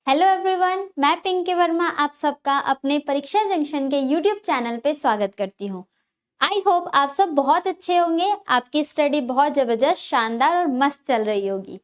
Hello everyone, मैं पिंकी वर्मा आप सबका अपने परीक्षा जंक्शन के यूट्यूब चैनल पे स्वागत करती हूँ। आई होप आप सब बहुत अच्छे होंगे। आपकी स्टडी बहुत जबरदस्त, शानदार और मस्त चल रही होगी।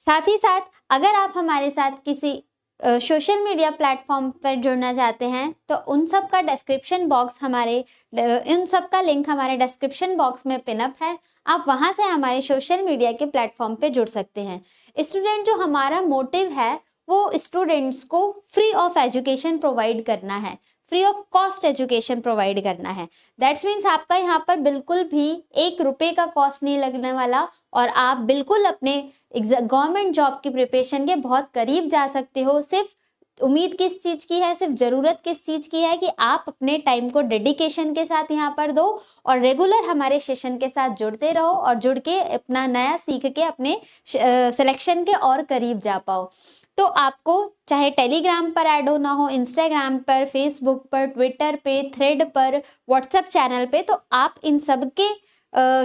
साथ ही साथ अगर आप हमारे साथ किसी सोशल मीडिया प्लेटफॉर्म पर जुड़ना चाहते हैं तो उन सब का डिस्क्रिप्शन बॉक्स इन सब का लिंक हमारे डिस्क्रिप्शन बॉक्स में पिनअप है। आप वहां से हमारे सोशल मीडिया के प्लेटफॉर्म पे जुड़ सकते हैं। स्टूडेंट, जो हमारा मोटिव है वो स्टूडेंट्स को फ्री ऑफ एजुकेशन प्रोवाइड करना है, free of cost education provide करना है। दैट्स मीन्स आपका यहाँ पर बिल्कुल भी 1 रुपये का कॉस्ट नहीं लगने वाला और आप बिल्कुल अपने गवर्नमेंट जॉब की प्रिपरेशन के बहुत करीब जा सकते हो। सिर्फ उम्मीद किस चीज की है, सिर्फ जरूरत किस चीज की है कि आप अपने टाइम को डेडिकेशन के साथ यहाँ पर दो और रेगुलर हमारे सेशन के साथ जुड़ते रहो और जुड़ के अपना नया सीख के अपने सिलेक्शन के और करीब जा पाओ। तो आपको चाहे टेलीग्राम पर ऐड होना हो, इंस्टाग्राम पर, फेसबुक पर, ट्विटर पे, थ्रेड पर, व्हाट्सएप चैनल पे, तो आप इन सब के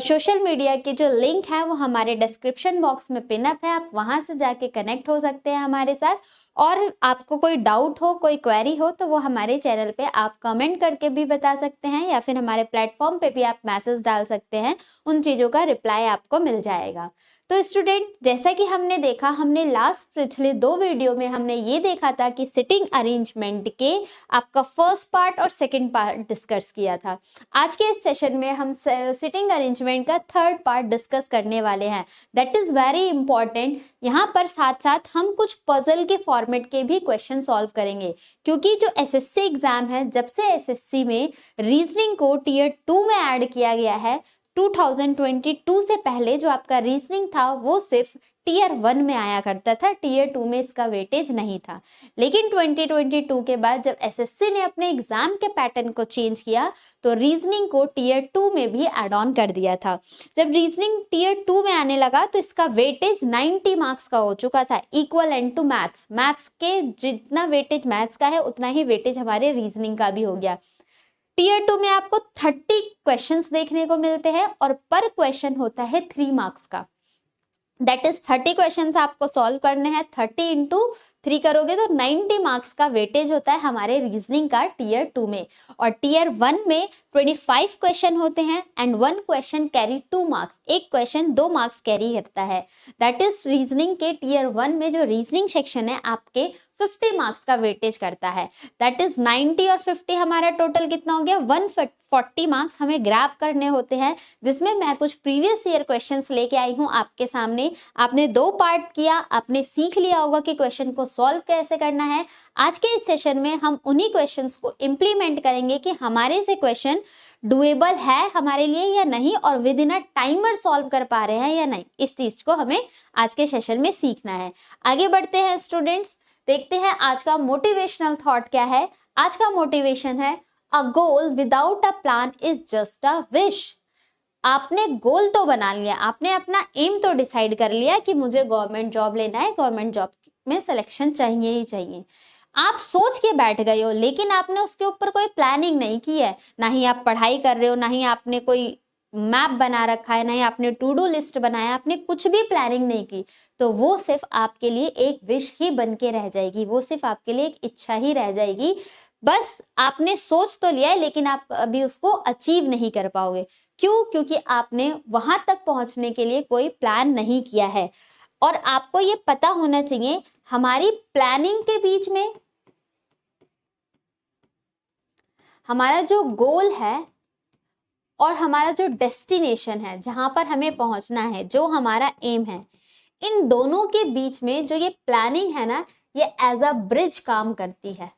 सोशल मीडिया के जो लिंक है वो हमारे डिस्क्रिप्शन बॉक्स में पिनअप है। आप वहां से जाके कनेक्ट हो सकते हैं हमारे साथ। और आपको कोई डाउट हो, कोई क्वेरी हो तो वो हमारे चैनल पे आप कमेंट करके भी बता सकते हैं या फिर हमारे प्लेटफॉर्म पे भी आप मैसेज डाल सकते हैं। उन चीज़ों का रिप्लाई आपको मिल जाएगा। तो स्टूडेंट, जैसा कि हमने देखा, हमने पिछले 2 वीडियो में हमने ये देखा था कि सिटिंग अरेंजमेंट के आपका फर्स्ट पार्ट और सेकंड पार्ट डिस्कस किया था। आज के इस सेशन में हम सिटिंग अरेंजमेंट का थर्ड पार्ट डिस्कस करने वाले हैं। That is very important. यहाँ पर साथ साथ हम कुछ पजल के फॉर्मेट के भी क्वेश्चन सॉल्व करेंगे, क्योंकि जो एसएससी एग्जाम है, जब से एसएससी में रीजनिंग को टीयर 2 में ऐड किया गया है, 2022 से पहले जो आपका रीजनिंग था वो सिर्फ टीयर 1 में आया करता था, टीयर 2 में इसका वेटेज नहीं था। लेकिन 2022 के बाद जब एसएससी ने अपने एग्जाम के पैटर्न को चेंज किया तो रीजनिंग को टीयर 2 में भी ऐड ऑन कर दिया था। जब रीजनिंग टीयर 2 में आने लगा तो इसका वेटेज 90 मार्क्स का हो चुका था, equal and to maths. Maths के जितना वेटेज मैथ्स का है उतना ही वेटेज हमारे रीजनिंग का भी हो गया। टीयर 2 में आपको 30 क्वेश्चंस देखने को मिलते हैं और पर क्वेश्चन होता है 3 मार्क्स का। दैट इज 30 क्वेश्चंस आपको सॉल्व करने हैं। 30 इंटू 3 करोगे तो 90 मार्क्स का वेटेज होता है हमारे रीजनिंग का टीयर 2 में। और टीयर 1 में 25 क्वेश्चन होते हैं एंड 1 क्वेश्चन कैरी 2 मार्क्स। एक क्वेश्चन 2 मार्क्स कैरी करता है। दैट इज रीजनिंग के टीयर 1 में जो रीजनिंग सेक्शन है आपके 50 मार्क्स का वेटेज करता है। दैट इज 90 और 50 हमारा टोटल कितना हो गया, 140 मार्क्स हमें ग्रैब करने होते हैं, जिसमें मैं कुछ प्रीवियस ईयर क्वेश्चंस लेके आई हूँ आपके सामने। आपने 2 पार्ट किया, आपने सीख लिया होगा कि क्वेश्चन को सॉल्व कैसे करना है। आज के इस सेशन में हम उन्हीं क्वेश्चंस को इम्प्लीमेंट करेंगे कि हमारे से क्वेश्चन डुएबल है हमारे लिए या नहीं और with in a timer solve कर पा रहे हैं या नहीं। इस चीज को हमें आज के सेशन में सीखना है। आगे बढ़ते हैं स्टूडेंट्स, देखते हैं आज का मोटिवेशनल थॉट क्या है। आज का मोटिवेशन है, a goal without a plan is just a wish. आपने गोल तो बना लिया, आपने अपना एम तो डिसाइड कर लिया कि मुझे गवर्नमेंट जॉब लेना है, गवर्नमेंट जॉब में सिलेक्शन चाहिए ही चाहिए। आप सोच के बैठ गए हो, लेकिन आपने उसके ऊपर कोई प्लानिंग नहीं की है। ना ही आप पढ़ाई कर रहे हो, ना ही आपने कोई मैप बना रखा है, ना ही आपने टू डू लिस्ट बनाया, आपने कुछ भी प्लानिंग नहीं की, तो वो सिर्फ आपके लिए एक विश ही बन के रह जाएगी, वो सिर्फ आपके लिए एक इच्छा ही रह जाएगी। बस आपने सोच तो लिया है लेकिन आप अभी उसको अचीव नहीं कर पाओगे। क्यों? क्योंकि आपने वहां तक पहुंचने के लिए कोई प्लान नहीं किया है। और आपको ये पता होना चाहिए, हमारी प्लानिंग के बीच में हमारा जो गोल है और हमारा जो डेस्टिनेशन है, जहां पर हमें पहुंचना है, जो हमारा एम है, इन दोनों के बीच में जो ये प्लानिंग है ना, ये एज अ ब्रिज काम करती है,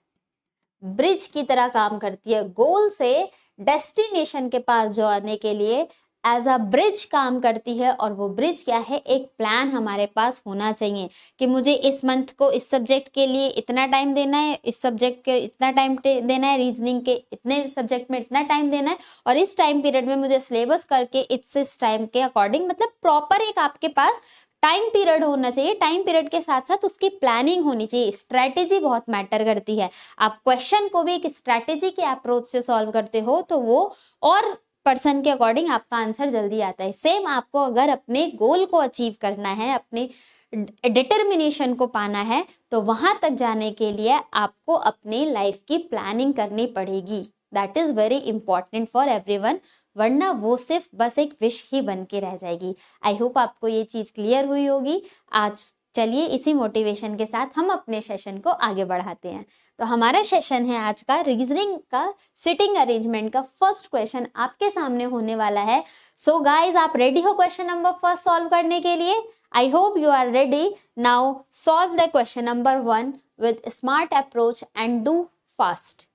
ब्रिज की तरह काम करती है। गोल से डेस्टिनेशन के पास जाने के लिए एज अ ब्रिज काम करती है। और वो ब्रिज क्या है, एक प्लान हमारे पास होना चाहिए कि मुझे इस मंथ को इस सब्जेक्ट के लिए इतना टाइम देना है, इस सब्जेक्ट के इतना टाइम देना है, रीजनिंग के इतने सब्जेक्ट में इतना टाइम देना है, और इस टाइम पीरियड में मुझे सिलेबस करके इस टाइम के अकॉर्डिंग, मतलब प्रॉपर एक आपके पास टाइम पीरियड होना चाहिए। टाइम पीरियड के साथ साथ उसकी प्लानिंग होनी चाहिए। स्ट्रैटेजी बहुत मैटर करती है। आप क्वेश्चन को भी एक स्ट्रैटेजी के अप्रोच से सॉल्व करते हो तो वो और पर्सन के अकॉर्डिंग आपका आंसर जल्दी आता है। सेम आपको अगर अपने गोल को अचीव करना है, अपने डिटर्मिनेशन को पाना है तो वहां तक जाने के लिए आपको अपनी लाइफ की प्लानिंग करनी पड़ेगी। That is very important for everyone, वरना वो सिर्फ बस एक विश ही बन के रह जाएगी। आई होप आपको ये चीज क्लियर हुई होगी। आज चलिए इसी मोटिवेशन के साथ हम अपने सेशन को आगे बढ़ाते हैं। तो हमारा सेशन है आज का रीजनिंग का सिटिंग अरेंजमेंट का। फर्स्ट क्वेश्चन आपके सामने होने वाला है। सो गाइज, आप रेडी हो क्वेश्चन नंबर फर्स्ट सॉल्व करने के लिए? I hope you are ready. Now solve the question number 1 with smart approach and do fast.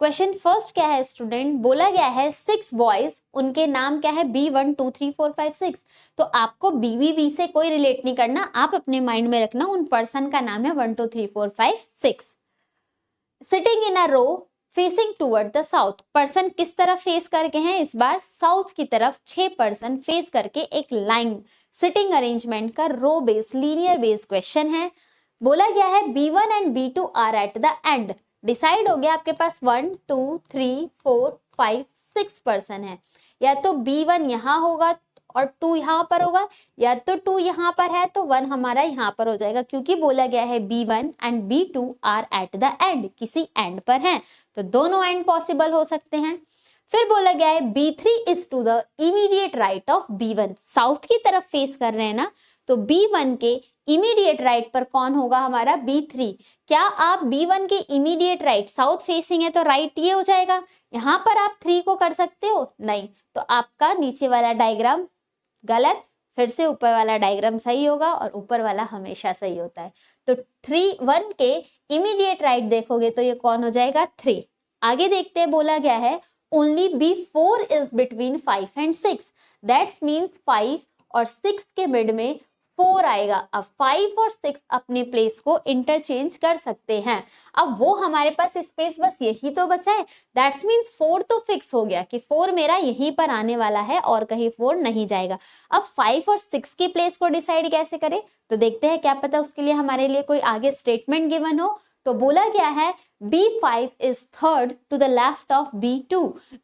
Question first क्या है स्टूडेंट? बोला गया है 6 बॉयज, उनके नाम क्या है? B1 2 3 4 5 6। तो आपको BB से कोई रिलेट नहीं करना, आप अपने माइंड में रखना उन पर्सन का नाम है 1 2 3 4 5 6। Sitting in a row facing toward the south. Person किस तरफ फेस करके हैं? इस बार साउथ की तरफ 6 पर्सन फेस करके एक लाइन। सिटिंग अरेंजमेंट का row base linear base question है। बोला गया है B1 and B2 are at the end. Decide हो गया आपके पास 1 2 3 4 5 6 पर्सन है। या तो B1 यहाँ होगा और 2 यहाँ पर होगा, या तो 2 यहाँ पर है तो 1 हमारा यहाँ पर हो जाएगा, क्योंकि बोला गया है B1 and B2 are at the end, किसी एंड पर हैं, तो दोनों एंड पॉसिबल हो सकते हैं। फिर बोला गया है B3 is to the immediate right of B1। South की तरफ फेस कर रहे हैं ना, तो B1 के इमीडिएट राइट पर कौन होगा? हमारा B3। क्या आप B1 के इमीडिएट राइट, साउथ फेसिंग है तो राइट ये हो जाएगा, यहाँ पर आप 3 को कर सकते हो? नहीं, तो आपका नीचे वाला डायग्राम गलत, फिर से ऊपर वाला डायग्राम सही होगा, और ऊपर वाला हमेशा सही होता है। तो 1 के इमीडिएट राइट देखोगे तो ये कौन हो जाएगा? 3। आगे देखते हैं, बोला गया है only B4 is between 5 and 6। That's means 5 और 6 के मिड में 4 आएगा। अब 5 और 6 अपने प्लेस को इंटरचेंज कर सकते हैं। अब वो हमारे पास स्पेस बस यही तो बचा है। दैट्स मीन्स 4 तो फिक्स हो गया कि 4 मेरा यहीं पर आने वाला है और कहीं 4 नहीं जाएगा। अब 5 और 6 की प्लेस को डिसाइड कैसे करें? तो देखते हैं, क्या पता उसके लिए हमारे लिए कोई आगे स्टेटमेंट गिवन हो। तो बोला गया है B5 is third to the left of B2।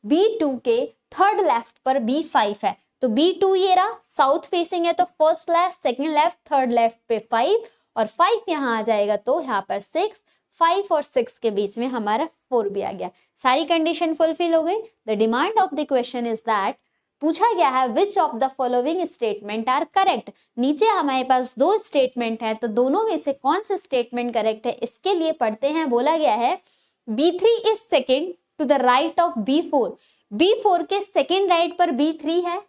B2 के थर्ड लेफ्ट पर B5 है, तो B2 ये रहा, साउथ फेसिंग है तो first left, second left, third left पे 5, और 5 यहाँ आ जाएगा तो यहाँ पर 6। 5 और 6 के बीच में हमारा 4 भी आ गया। सारी कंडीशन फुलफिल हो गई। The demand of the question is that, पूछा गया है which of the following statement are correct. नीचे हमारे पास 2 स्टेटमेंट है, तो दोनों में से कौन से स्टेटमेंट करेक्ट है, इसके लिए पढ़ते हैं। बोला गया है B3 is second to the right of B4। B4 के सेकेंड राइट पर B3 है,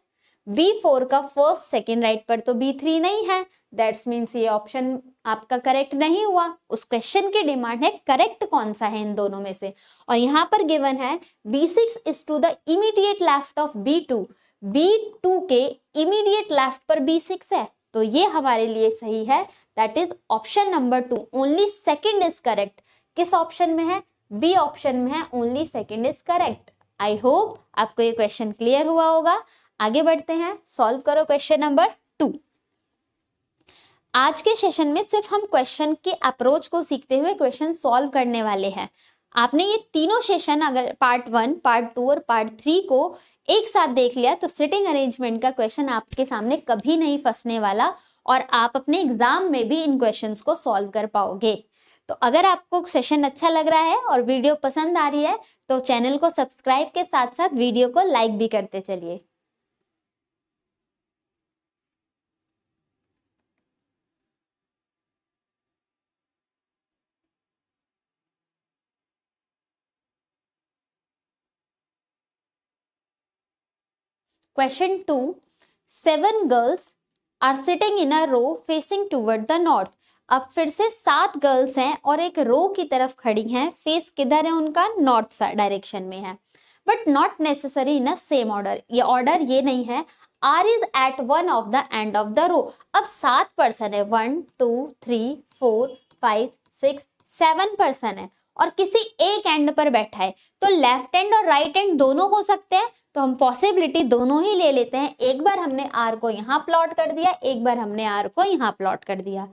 B4 का फर्स्ट सेकेंड राइट पर तो B3 नहीं है। दैट्स मीन्स ये ऑप्शन आपका करेक्ट नहीं हुआ। उस क्वेश्चन की डिमांड है करेक्ट कौन सा है इन दोनों में से, और यहाँ पर गिवन है B6 is to the immediate left of B2। B2 के इमीडिएट लेफ्ट पर B6 है, तो ये हमारे लिए सही है। That is option number 2, only second is correct. किस ऑप्शन में है? बी ऑप्शन में है, only second is correct. I hope आपको ये क्वेश्चन क्लियर हुआ होगा। आगे बढ़ते हैं, सॉल्व करो क्वेश्चन नंबर 2। आज के सेशन में सिर्फ हम क्वेश्चन के अप्रोच को सीखते हुए क्वेश्चन सॉल्व करने वाले हैं। आपने ये तीनों सेशन अगर पार्ट 1, पार्ट 2 और पार्ट 3 को एक साथ देख लिया तो सिटिंग अरेंजमेंट का क्वेश्चन आपके सामने कभी नहीं फंसने वाला, और आप अपने एग्जाम में भी इन क्वेश्चंस को सॉल्व कर पाओगे। तो अगर आपको सेशन अच्छा लग रहा है और वीडियो पसंद आ रही है तो चैनल को सब्सक्राइब के साथ साथ वीडियो को लाइक भी करते चलिए। Question 2, 7 girls are sitting in a row facing toward the north. अब फिर से 7 गर्ल्स हैं और एक रो की तरफ खड़ी हैं, फेस किधर है उनका? नॉर्थ डायरेक्शन में है, but not necessary in a same order. ये ऑर्डर ये नहीं है। R is at one of the end of the row. अब 7 पर्सन है, 1 2 3 4 5 6 7 पर्सन है, और किसी एक एंड पर बैठा है, तो लेफ्ट एंड और राइट एंड दोनों हो सकते हैं, तो हम पॉसिबिलिटी दोनों ही ले लेते हैं। एक बार हमने आर को यहाँ प्लॉट कर दिया, एक बार हमने आर को यहाँ प्लॉट कर दिया।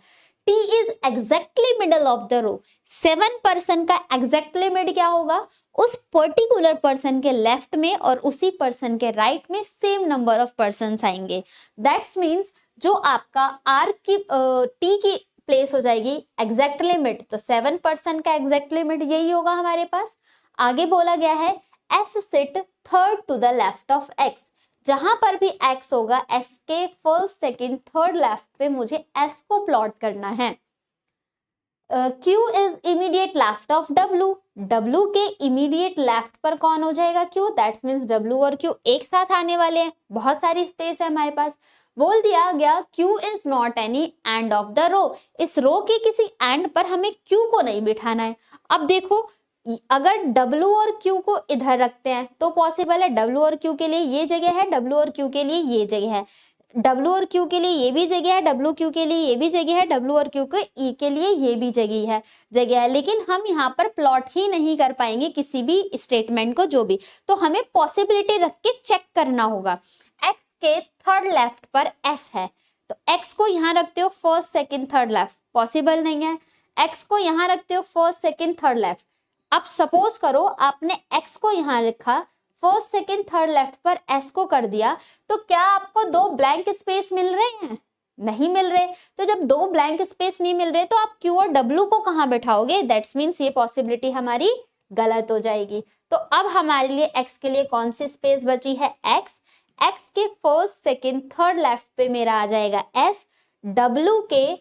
T is exactly middle of the row. 7 person का एग्जैक्टली मिड क्या होगा, उस पर्टिकुलर पर्सन के लेफ्ट में और उसी पर्सन के राइट में सेम नंबर ऑफ पर्सन आएंगे। दैट्स मीन्स जो आपका आर की टी की प्लेस हो जाएगी एग्जैक्ट लिमिट, तो 7 पर्सन का एग्जैक्ट लिमिट यही होगा हमारे पास। आगे बोला गया है S sit third to the left of X. जहां पर भी एक्स होगा, एक्स के फर्स्ट सेकंड थर्ड लेफ्ट पे मुझे एस को प्लॉट करना है। Q is immediate left of W. W के इमीडिएट लेफ्ट पर कौन हो जाएगा, क्यू। दैट्स मीन्स डब्ल्यू और क्यू एक साथ आने वाले हैं, बहुत सारी स्पेस है हमारे पास। बोल दिया गया Q is not any end of the row. इस रो के किसी एंड पर हमें क्यू को नहीं बिठाना है। अब देखो, अगर W और Q को इधर रखते हैं तो पॉसिबल है, W और Q के लिए ये जगह है, W और Q के लिए ये जगह है, W और Q के लिए ये भी जगह है, W Q के लिए ये भी जगह है, W और Q के E के लिए ये भी जगह है, लेकिन हम यहाँ पर प्लॉट ही नहीं कर पाएंगे किसी भी स्टेटमेंट को, जो भी। तो हमें पॉसिबिलिटी रख के चेक करना होगा। X के थर्ड लेफ्ट पर S है, तो X को यहाँ रखते हो first second third left, possible नहीं है। X को यहाँ रखते हो फर्स्ट सेकेंड थर्ड लेफ्ट। अब सपोज करो आपने x को यहाँ रखा, फर्स्ट सेकेंड थर्ड लेफ्ट पर s को कर दिया, तो क्या आपको 2 ब्लैंक स्पेस मिल रहे हैं, नहीं मिल रहे। तो जब 2 ब्लैंक स्पेस नहीं मिल रहे तो आप q और w को कहाँ बैठाओगे, दैट्स मीन्स ये पॉसिबिलिटी हमारी गलत हो जाएगी। तो अब हमारे लिए x के लिए कौन सी स्पेस बची है, x के फर्स्ट सेकेंड थर्ड लेफ्ट पे मेरा आ जाएगा s, w के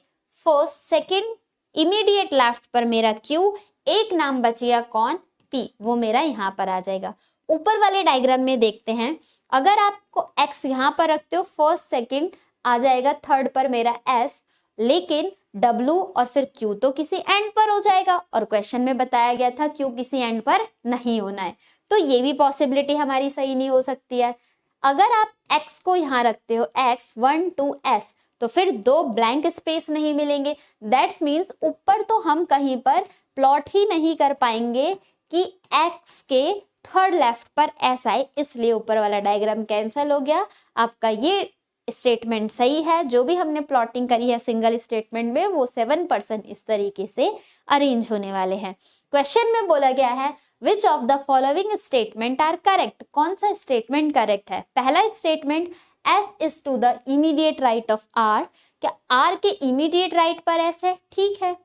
फर्स्ट सेकेंड इमीडिएट लेफ्ट पर मेरा q, एक नाम बचिया कौन, P, वो मेरा यहाँ पर आ जाएगा। ऊपर वाले डायग्राम में देखते हैं, अगर आपको x यहाँ पर रखते हो फर्स्ट सेकंड आ जाएगा थर्ड पर मेरा s, लेकिन W और फिर Q तो किसी एंड पर हो जाएगा, और क्वेश्चन में बताया गया था Q किसी एंड पर नहीं होना है, तो ये भी पॉसिबिलिटी हमारी सही नहीं हो सकती है। अगर आप x को यहाँ रखते हो x 1 2 s, तो फिर 2 ब्लैंक स्पेस नहीं मिलेंगे। दैट्स मीन्स ऊपर तो हम कहीं पर प्लॉट ही नहीं कर पाएंगे कि x के थर्ड लेफ्ट पर s आए, इसलिए ऊपर वाला डायग्राम कैंसिल हो गया। आपका ये स्टेटमेंट सही है, जो भी हमने प्लॉटिंग करी है सिंगल स्टेटमेंट में, वो 7% इस तरीके से अरेंज होने वाले हैं। क्वेश्चन में बोला गया है which of the following statement are correct. कौन सा स्टेटमेंट करेक्ट है। पहला statement S is to the immediate right of R, क्या R के इमीडिएट राइट पर S है, ठीक है।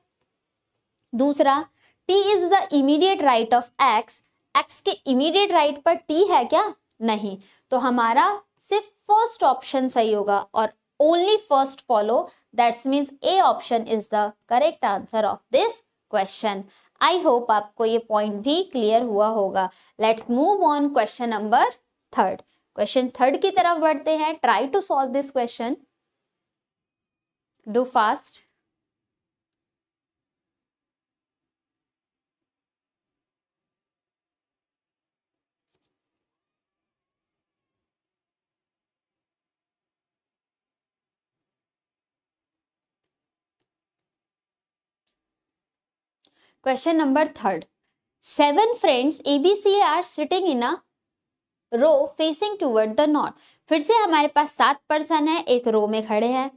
दूसरा, T is the immediate right of X, X के इमीडिएट राइट पर T है क्या, नहीं। तो हमारा सिर्फ फर्स्ट ऑप्शन सही होगा और only first follow, that's means A option is the correct answer of this question. I hope आपको ये पॉइंट भी क्लियर हुआ होगा। Let's move on question number 3। Question 3 की तरफ बढ़ते हैं। Try to solve this question, do fast. Question number 3. 7 friends ABC are sitting in a row facing toward the north. फिर से हमारे पास 7 पर्सन है, एक रो में खड़े हैं।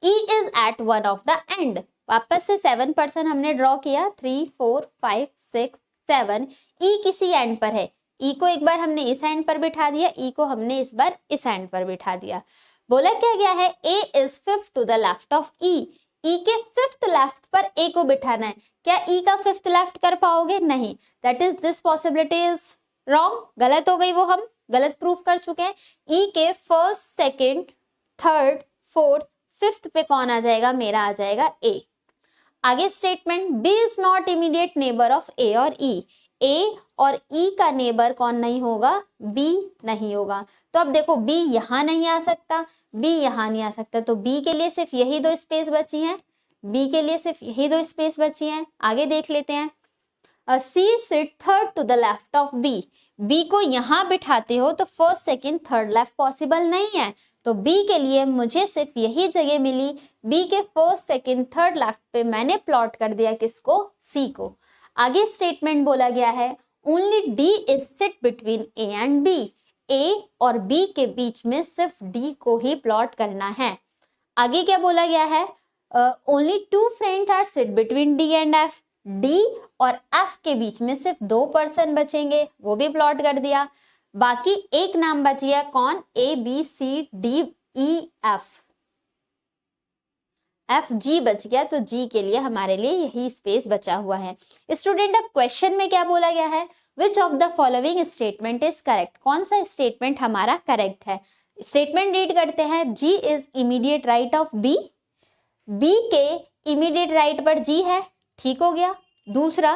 E is at one of the end. वापस से 7 पर्सन हमने ड्रॉ किया, 3 4 5 6 7। E किसी एंड पर है, E को एक बार हमने इस एंड पर बिठा दिया, E को हमने इस बार इस एंड पर बिठा दिया। बोला क्या गया है, A is fifth to the left of E. E के फिफ्थ लेफ्ट पर A को बिठाना है। क्या E का फिफ्थ लेफ्ट कर पाओगे, नहीं। That is this possibility is wrong, गलत हो गई, वो हम गलत प्रूफ कर चुके हैं। E के first second third fourth fifth पे कौन आ जाएगा, मेरा आ जाएगा A। आगे statement, B is not immediate neighbour of A और E। A और E का नेबर कौन नहीं होगा, B नहीं होगा। तो अब देखो B यहाँ नहीं आ सकता, B यहाँ नहीं आ सकता, तो B के लिए सिर्फ यही 2 स्पेस बची हैं, B के लिए सिर्फ यही 2 स्पेस बची हैं। आगे देख लेते हैं। C sit third to the left of B। B को यहाँ बिठाते हो तो first second third left possible नहीं है, तो B के लिए मुझे सिर्फ यही जगह मिली। B के फर्स्ट सेकंड थर्ड लेफ्ट पे मैंने प्लॉट कर दिया किसको, C को। आगे स्टेटमेंट बोला गया है only D is sit between A and B, A और बी के बीच में सिर्फ डी को ही प्लॉट करना है। आगे क्या बोला गया है, only two friends are sit between D and F, D और एफ के बीच में सिर्फ 2 पर्सन बचेंगे, वो भी प्लॉट कर दिया। बाकी एक नाम बच गया कौन, A B C D E F, F G बच गया, तो जी के लिए हमारे लिए यही स्पेस बचा हुआ है। स्टूडेंट अब क्वेश्चन में क्या बोला गया है, which of the following statement is correct, कौन सा स्टेटमेंट हमारा करेक्ट है। स्टेटमेंट रीड करते हैं, G is immediate right of B, B के इमीडिएट राइट पर जी है, ठीक हो गया। दूसरा,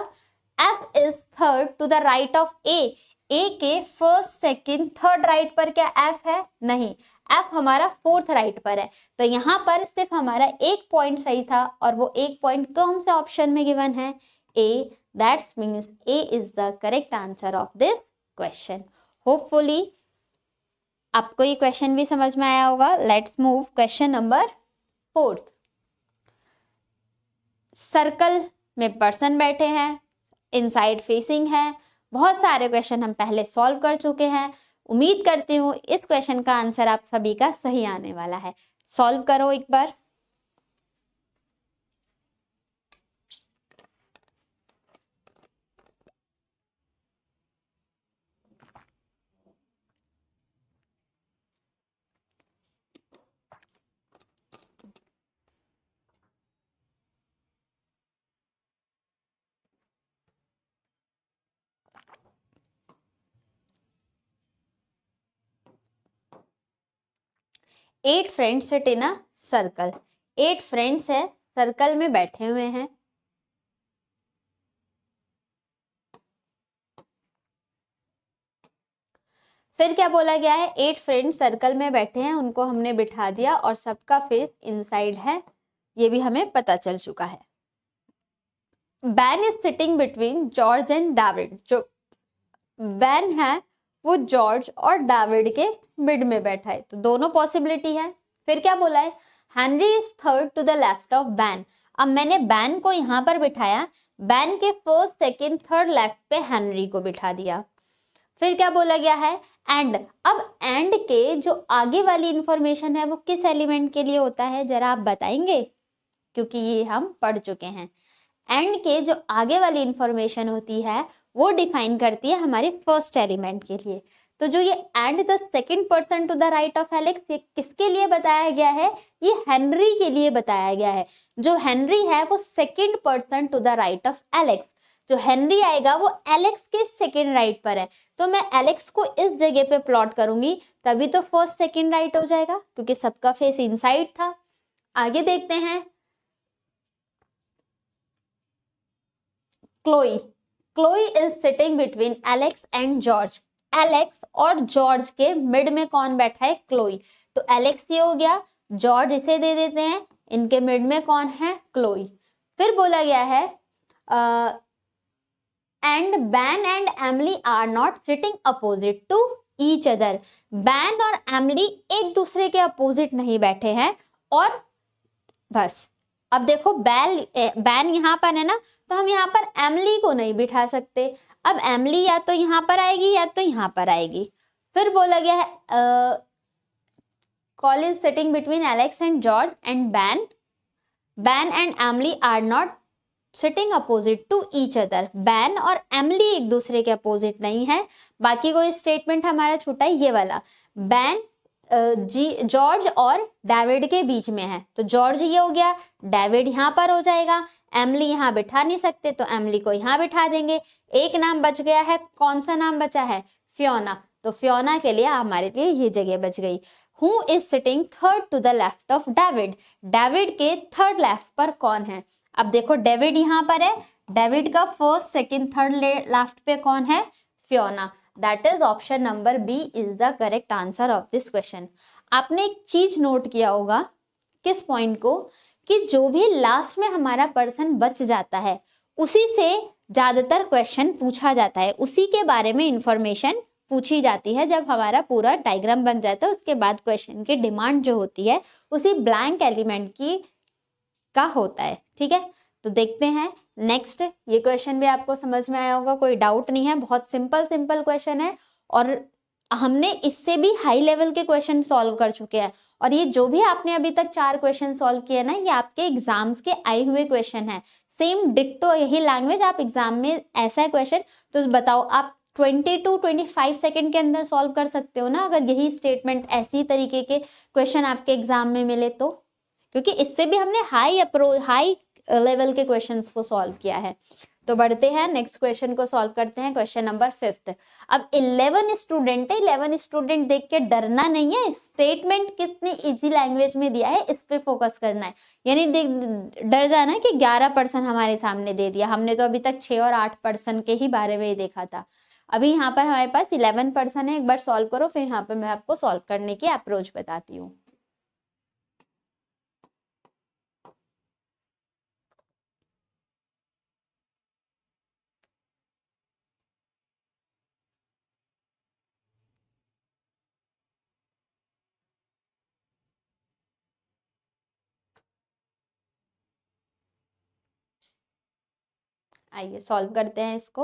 F is third to the right of A, A के फर्स्ट सेकंड थर्ड राइट पर क्या एफ है, नहीं, एफ हमारा फोर्थ राइट पर है। तो यहाँ पर सिर्फ हमारा एक पॉइंट सही था और वो एक पॉइंट कौन से ऑप्शन में गिवन है, A, that's means A is the correct answer of this question. Hopefully आपको ये क्वेश्चन भी समझ में आया होगा। Let's move question number 4। Circle में पर्सन बैठे हैं, इनसाइड फेसिंग है, बहुत सारे क्वेश्चन हम पहले सॉल्व कर चुके हैं। उम्मीद करती हूँ इस क्वेश्चन का आंसर आप सभी का सही आने वाला है। सॉल्व करो एक बार। Eight friends sit in a circle, 8 friends है, सर्कल में बैठे हुए हैं। फिर क्या बोला गया है, 8 फ्रेंड्स सर्कल में बैठे हैं, उनको हमने बिठा दिया और सबका फेस इनसाइड है, ये भी हमें पता चल चुका है। Ban is sitting between George and David, जो बैन है वो जॉर्ज और डेविड के मिड में बैठा है, तो दोनों पॉसिबिलिटी है। फिर क्या बोला है, Henry is third to the left of Ben, अब मैंने बैन को यहाँ पर बिठाया, बैन के फर्स्ट सेकंड थर्ड लेफ्ट पे हेनरी को बिठा दिया। फिर क्या बोला गया है, एंड, अब एंड के जो आगे वाली इंफॉर्मेशन है वो किस एलिमेंट के लिए होता है, जरा आप बताएंगे, क्योंकि ये हम पढ़ चुके हैं। एंड के जो आगे वाली इंफॉर्मेशन होती है वो डिफाइन करती है हमारे फर्स्ट एलिमेंट के लिए। तो जो ये and the second person to the right of Alex, ये किसके लिए बताया गया है, ये हेनरी के लिए बताया गया है। जो हेनरी है वो second person to the right of Alex, जो हेनरी आएगा वो एलेक्स के सेकंड राइट पर है, तो मैं एलेक्स को इस जगह पे प्लॉट करूंगी, तभी तो फर्स्ट सेकंड राइट हो जाएगा, क्योंकि सबका फेस इनसाइड था। आगे देखते हैं, Chloe, Chloe is sitting between Alex and George, Alex और जॉर्ज के मिड में कौन बैठा है, क्लोई, तो एलेक्स ये हो गया, जॉर्ज इसे दे देते हैं, इनके मिड में कौन है, क्लोई। फिर बोला गया है, and Ben and Emily are not sitting opposite to each other, Ben और एमिली एक दूसरे के अपोजिट नहीं बैठे हैं, और बस। अब देखो बैन यहाँ पर है ना, तो हम यहाँ पर एमिली को नहीं बिठा सकते, अब एमिली या तो यहाँ पर आएगी या तो यहाँ पर आएगी। फिर बोला गया है, Carl is sitting between Alex and George and Ben, Ben and Emily are not sitting opposite to each other, Ben और एमिली एक दूसरे के अपोजिट नहीं है। बाकी कोई स्टेटमेंट हमारा छूटा है ये वाला, बैन जॉर्ज और डेविड के बीच में है, तो जॉर्ज ये हो गया, डेविड यहाँ पर हो जाएगा, एमिली यहाँ बिठा नहीं सकते तो एमिली को यहाँ बिठा देंगे। एक नाम बच गया है, कौन सा नाम बचा है, फियोना, तो फियोना के लिए हमारे लिए ये जगह बच गई। Who is sitting third to the left of David, David के थर्ड लेफ्ट पर कौन है, अब देखो डेविड यहाँ पर है, डेविड का फर्स्ट सेकंड थर्ड लेफ्ट पे कौन है, Fiona, that is option number B is the correct answer of this question. आपने एक चीज नोट किया होगा, किस पॉइंट को, कि जो भी लास्ट में हमारा पर्सन बच जाता है उसी से ज्यादातर क्वेश्चन पूछा जाता है, उसी के बारे में इंफॉर्मेशन पूछी जाती है। जब हमारा पूरा डायग्राम बन जाता है उसके बाद क्वेश्चन की डिमांड जो होती है उसी ब्लैंक एलिमेंट की का होता है, ठीक है। तो देखते हैं नेक्स्ट। ये क्वेश्चन भी आपको समझ में आया होगा, कोई डाउट नहीं है, बहुत सिंपल क्वेश्चन है और हमने इससे भी हाई लेवल के क्वेश्चन सॉल्व कर चुके हैं। और ये जो भी आपने अभी तक 4 क्वेश्चन सॉल्व किए ना, ये आपके एग्जाम्स के आए हुए क्वेश्चन है, सेम डिट्टो यही लैंग्वेज आप एग्जाम में ऐसा है क्वेश्चन, तो बताओ आप 20 to 25 सेकेंड के अंदर सॉल्व कर सकते हो ना, अगर यही स्टेटमेंट ऐसी तरीके के क्वेश्चन आपके एग्जाम में मिले तो, क्योंकि इससे भी हमने हाई लेवल के क्वेश्चंस को सॉल्व किया है। तो बढ़ते हैं नेक्स्ट क्वेश्चन को सॉल्व करते हैं, क्वेश्चन नंबर 5। अब 11 स्टूडेंट है, 11 स्टूडेंट देख के डरना नहीं है, स्टेटमेंट कितनी इजी लैंग्वेज में दिया है इस पे फोकस करना है। यानी डर जाना कि 11% हमारे सामने दे दिया, हमने तो अभी तक 6 और 8% के ही बारे में ही देखा था। अभी यहाँ पर हमारे पास 11% है, एक बार सॉल्व करो, फिर यहाँ पे मैं आपको सॉल्व करने की अप्रोच बताती हूँ। आइए सॉल्व करते हैं इसको।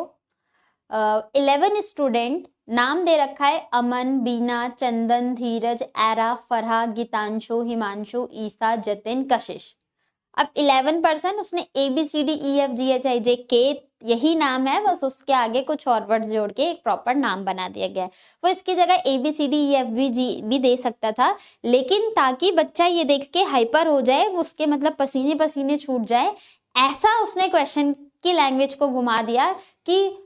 11 स्टूडेंट, नाम दे रखा है अमन, बीना, चंदन, धीरज, एरा, फरहा, गीतांशु, हिमांशु, ईसा, जतिन, कशिश। अब 11% उसने ABCDEFGHIJK यही नाम है, बस उसके आगे कुछ और वर्ड जोड़ के एक प्रॉपर नाम बना दिया गया है। वो इसकी जगह ABCDEFG भी दे सकता था, लेकिन ताकि बच्चा ये देख के हाइपर हो जाए, उसके मतलब पसीने पसीने छूट जाए, ऐसा उसने क्वेश्चन की लैंग्वेज को घुमा दिया कि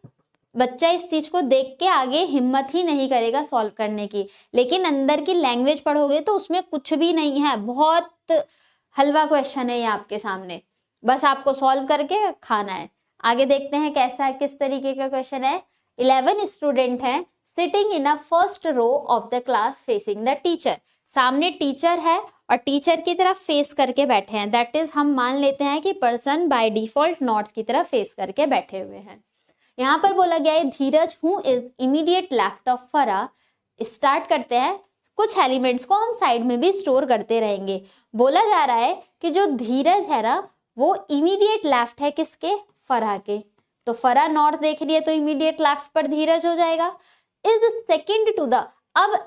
बच्चा इस चीज को देख के आगे हिम्मत ही नहीं करेगा सॉल्व करने की। लेकिन अंदर की लैंग्वेज पढ़ोगे तो उसमें कुछ भी नहीं है, बहुत हलवा क्वेश्चन है ये आपके सामने, बस आपको सॉल्व करके खाना है। आगे देखते हैं कैसा किस तरीके का क्वेश्चन है। 11 स्टूडेंट हैं, sitting in a first row of the class facing the teacher. सामने टीचर है और टीचर की तरफ फेस करके बैठे हैं, दैट इज हम मान लेते हैं कि पर्सन बाय डिफॉल्ट नॉर्थ की तरफ फेस करके बैठे हुए हैं। यहाँ पर बोला गया है Dheeraj who is immediate left of Farah. Start करते हैं, कुछ एलिमेंट्स को हम साइड में भी स्टोर करते रहेंगे। बोला जा रहा है कि जो धीरज है ना, वो इमीडिएट लेफ्ट है किसके, फरा के। तो फरा नॉर्थ देख रही है तो इमीडिएट लेफ्ट पर धीरज हो जाएगा। इज सेकंड टू द, अब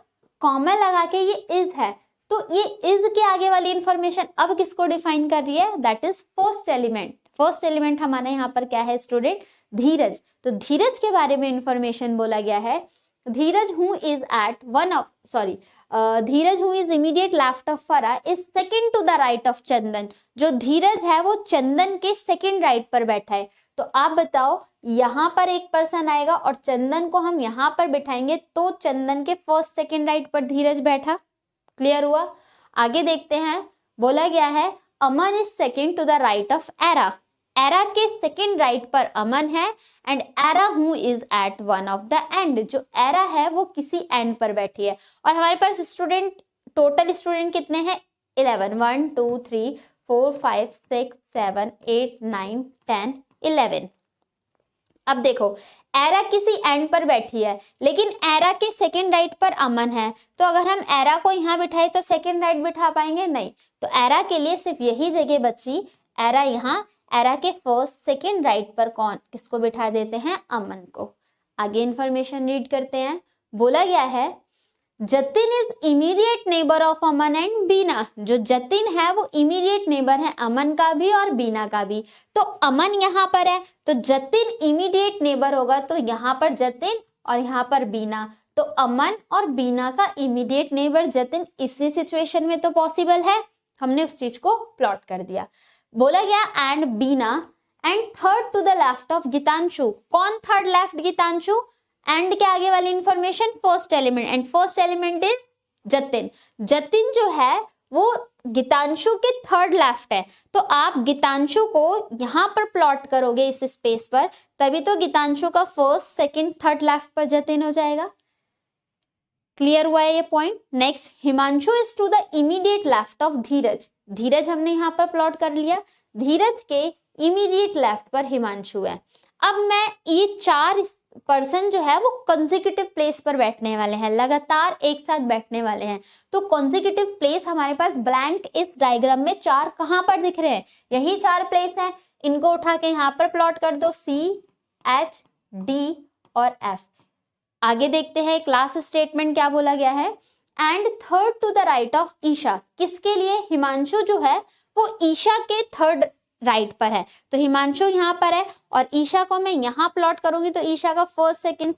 कॉमा लगा के ये इज है, तो ये इज के आगे वाली इंफॉर्मेशन अब किसको डिफाइन कर रही है, that is first element. First element हमारे यहाँ पर क्या है स्टूडेंट, धीरज। तो धीरज के बारे में इंफॉर्मेशन बोला गया है, Dheeraj who is at one of Dheeraj who is immediate left of Farah is second to the right of Chandan. जो धीरज है वो चंदन के सेकंड राइट पर बैठा है। तो आप बताओ, यहाँ पर एक पर्सन आएगा और चंदन को हम यहाँ पर बिठाएंगे तो चंदन के फर्स्ट सेकंड राइट पर धीरज बैठा। क्लियर हुआ। आगे देखते हैं, बोला गया है Aman is second to the right of Era. Era के सेकंड राइट पर अमन है and Era who is at one of the end. जो एरा है वो किसी एंड पर बैठी है। और हमारे पास स्टूडेंट, टोटल स्टूडेंट कितने हैं, 11, 1 2 3 4 5 6 7 8 9 10 11। अब देखो, एरा किसी एंड पर बैठी है, लेकिन एरा के सेकंड राइट पर अमन है, तो अगर हम एरा को यहाँ बिठाए तो सेकंड राइट बिठा पाएंगे, नहीं। तो एरा के लिए सिर्फ यही जगह बची, एरा यहाँ, एरा के फर्स्ट सेकंड राइट पर कौन किसको बिठा देते हैं, अमन को। आगे इंफॉर्मेशन रीड करते हैं। बोला गया है Jatin is immediate neighbour of Aman and Bina. जो जतिन है वो इमीडिएट नेबर है अमन का भी और बीना का भी। तो अमन यहाँ पर है तो जतिन इमीडिएट नेबर होगा, तो यहाँ पर जतिन और यहाँ पर बीना। तो अमन और बीना का इमीडिएट नेबर जतिन इसी सिचुएशन में तो पॉसिबल है, हमने उस चीज को प्लॉट कर दिया। बोला गया and Bina and third to the left of Geetanshu. कौन थर्ड लेफ्ट, गीतांशु। एंड के आगे वाली information first element, and first element is Jatin. Jatin जो है वो गीतांशु के थर्ड लेफ्ट है, तो आप गीतांशु को यहाँ पर प्लॉट करोगे इस स्पेस पर, तभी तो गीतांशु का फर्स्ट सेकंड थर्ड लेफ्ट पर जतिन हो जाएगा। क्लियर हुआ है ये point. Next, Himanshu is to the immediate left of Dheeraj. Dheeraj हमने यहाँ पर प्लॉट कर लिया, धीरज के इमीडिएट लेफ्ट पर हिमांशु है। अब मैं ये 4 पर्सन जो है वो कंसेक्यूटिव प्लेस पर बैठने वाले हैं, लगातार एक साथ बैठने वाले हैं। तो कंसेक्यूटिव प्लेस हमारे पास ब्लैंक इस डायग्राम में 4 कहाँ पर दिख रहे हैं, यही 4 प्लेस हैं। इनको उठा के यहाँ पर प्लॉट कर दो, C, H, D और F। आगे देखते हैं क्लास स्टेटमेंट क्या बोला गया है। And third to the right of Isha, किसके लिए? हिमांशु जो है वो ईशा के थर्ड राइट पर है, तो हिमांशु यहाँ पर है और ईशा को मैं यहाँ प्लॉट करूंगी तो ईशा का फर्स्ट सेकंड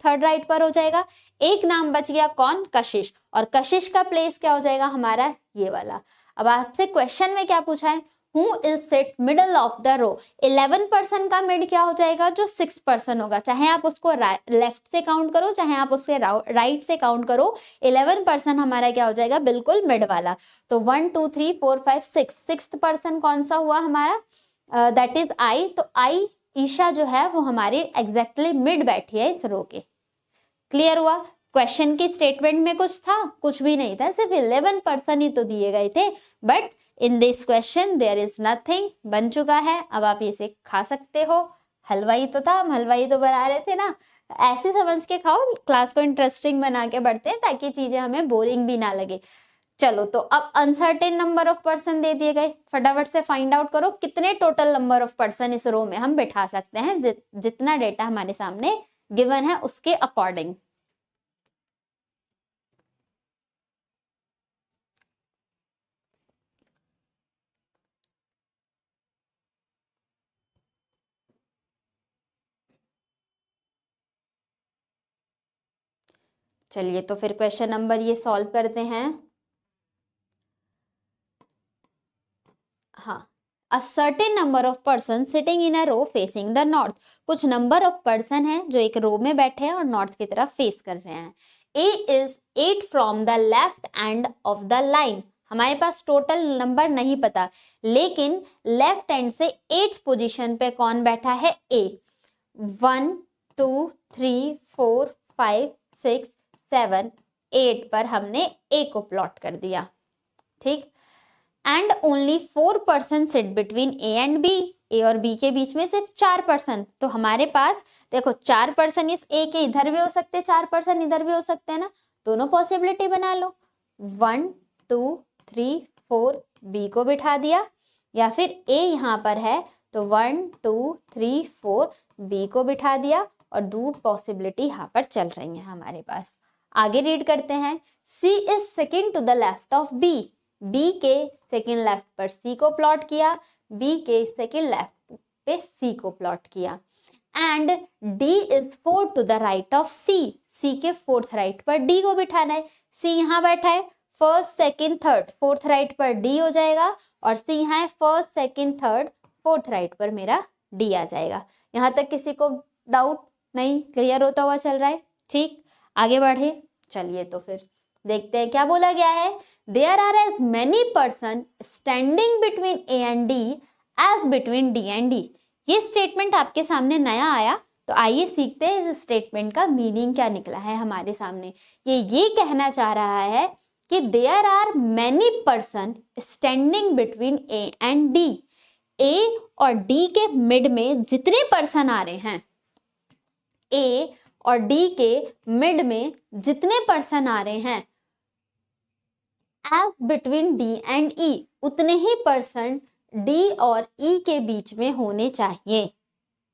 थर्ड राइट पर हो जाएगा। एक नाम बच गया, कौन? कशिश, और कशिश का प्लेस क्या हो जाएगा हमारा? ये वाला। अब आपसे क्वेश्चन में क्या पूछा है? Who is set middle of the row. 11% का मिड क्या हो जाएगा? जो 6% होगा, चाहे आप उसको लेफ्ट से काउंट करो चाहे आप उसके राइट से काउंट करो, 11% हमारा क्या हो जाएगा? बिल्कुल मिड वाला। तो 1 2 3 4 5 6, 6th% कौन सा हुआ हमारा? That is I. तो आई, ईशा जो है वो हमारी एग्जैक्टली मिड बैठी है इस रो के। क्लियर हुआ? क्वेश्चन की स्टेटमेंट में कुछ था? कुछ भी नहीं था, सिर्फ 11% ही तो दिए गए थे। But in this question there is nothing, बन चुका है। अब आप इसे खा सकते हो। हलवाई तो था, हम हलवाई तो बना रहे थे ना, ऐसे समझ के खाओ। क्लास को इंटरेस्टिंग बना के बढ़ते हैं ताकि चीजें हमें बोरिंग भी ना लगे। चलो, तो अब अनसर्टेन नंबर ऑफ पर्सन दे दिए गए, फटाफट से फाइंड आउट करो कितने टोटल नंबर ऑफ पर्सन इस रो में हम बिठा सकते हैं। जितना डेटा हमारे सामने गिवन है उसके अकॉर्डिंग। चलिए, तो फिर क्वेश्चन नंबर ये सॉल्व करते हैं। हाँ, a certain number of person sitting in a row facing the north. कुछ नंबर ऑफ पर्सन है जो एक रो में बैठे हैं और नॉर्थ की तरफ फेस कर रहे हैं। A is 8 from the left end of the line. हमारे पास टोटल नंबर नहीं पता, लेकिन लेफ्ट एंड से 8th पोजीशन पे कौन बैठा है? ए। 1 2 3 4 5 6 7 8 पर हमने ए को प्लॉट कर दिया। ठीक। And only 4% sit between A and B. A और बी के बीच में सिर्फ 4%। तो हमारे पास देखो 4% इस ए के इधर भी हो सकते हैं, 4% इधर भी हो सकते हैं ना, दोनों पॉसिबिलिटी बना लो। 1 2 3 4 बी को बिठा दिया, या फिर ए यहाँ पर है तो 1 2 3 4 बी को बिठा दिया, और दो पॉसिबिलिटी यहाँ पर चल रही है हमारे पास। आगे रीड करते हैं। C is second to the left of B. B के सेकेंड लेफ्ट पर सी को प्लॉट किया, बी के सेकेंड लेफ्ट पे सी को प्लॉट किया। And D is fourth to the right of C. C के फोर्थ राइट पर डी को बिठाना है। सी यहाँ बैठा है, first second third, fourth right पर डी हो जाएगा, और सी यहाँ है first second third, fourth right पर मेरा डी आ जाएगा। यहाँ तक किसी को डाउट नहीं? क्लियर होता हुआ चल रहा है? ठीक, आगे बढ़े। चलिए, तो फिर देखते हैं क्या बोला गया है। There are as many person standing between A and D as between D and D. ये स्टेटमेंट आपके सामने नया आया, तो आइए सीखते हैं इस स्टेटमेंट का मीनिंग क्या निकला है हमारे सामने। ये कहना चाह रहा है कि there are many person standing between A and D. A और डी के मिड में जितने पर्सन आ रहे हैं, ए और डी के मिड में जितने पर्सन आ रहे हैं, एज बिटवीन डी एंड ई, उतने ही पर्सन डी और ई के बीच में होने चाहिए।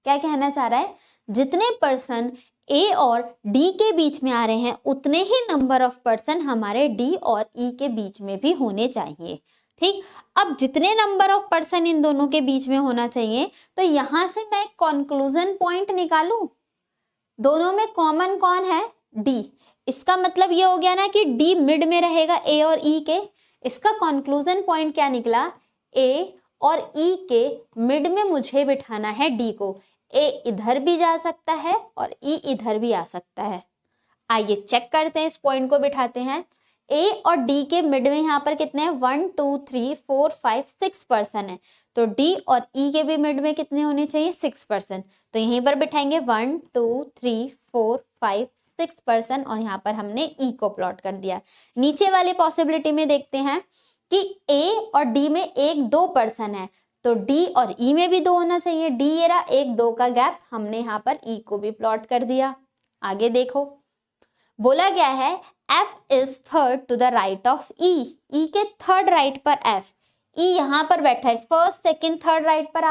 क्या कहना चाह रहा है? जितने पर्सन ए और डी के बीच में आ रहे हैं, उतने ही नंबर ऑफ पर्सन हमारे डी और ई के बीच में भी होने चाहिए। ठीक, अब जितने नंबर ऑफ पर्सन इन दोनों के बीच में होना चाहिए, तो यहां से मैं कंक्लूजन पॉइंट निकालूं। दोनों में कॉमन कौन है? डी। इसका मतलब ये हो गया ना कि डी मिड में रहेगा ए और ई के। इसका कंक्लूजन पॉइंट क्या निकला? ए और ई के मिड में मुझे बिठाना है डी को। ए इधर भी जा सकता है और ई इधर भी आ सकता है। आइए चेक करते हैं, इस पॉइंट को बिठाते हैं। ए और डी के मिड में यहाँ पर कितने हैं? 1 2 3 4 5 6 पर्सन है, तो डी और ई के भी मिड में कितने होने चाहिए? 6%। तो यहीं पर बिठाएंगे 1 2 3 4 5 6 पर्सन, और यहाँ पर हमने ई को प्लॉट कर दिया। नीचे वाले पॉसिबिलिटी में देखते हैं कि ए और डी में 1 2 पर्सन है, तो डी और ई में भी 2 होना चाहिए। डी ये रहा, 1 2 का गैप, हमने यहाँ पर ई को भी प्लॉट कर दिया। आगे देखो, बोला गया है F is third to the right of E. E के थर्ड राइट पर एफ। ई यहाँ पर बैठा है, फर्स्ट सेकेंड थर्ड राइट पर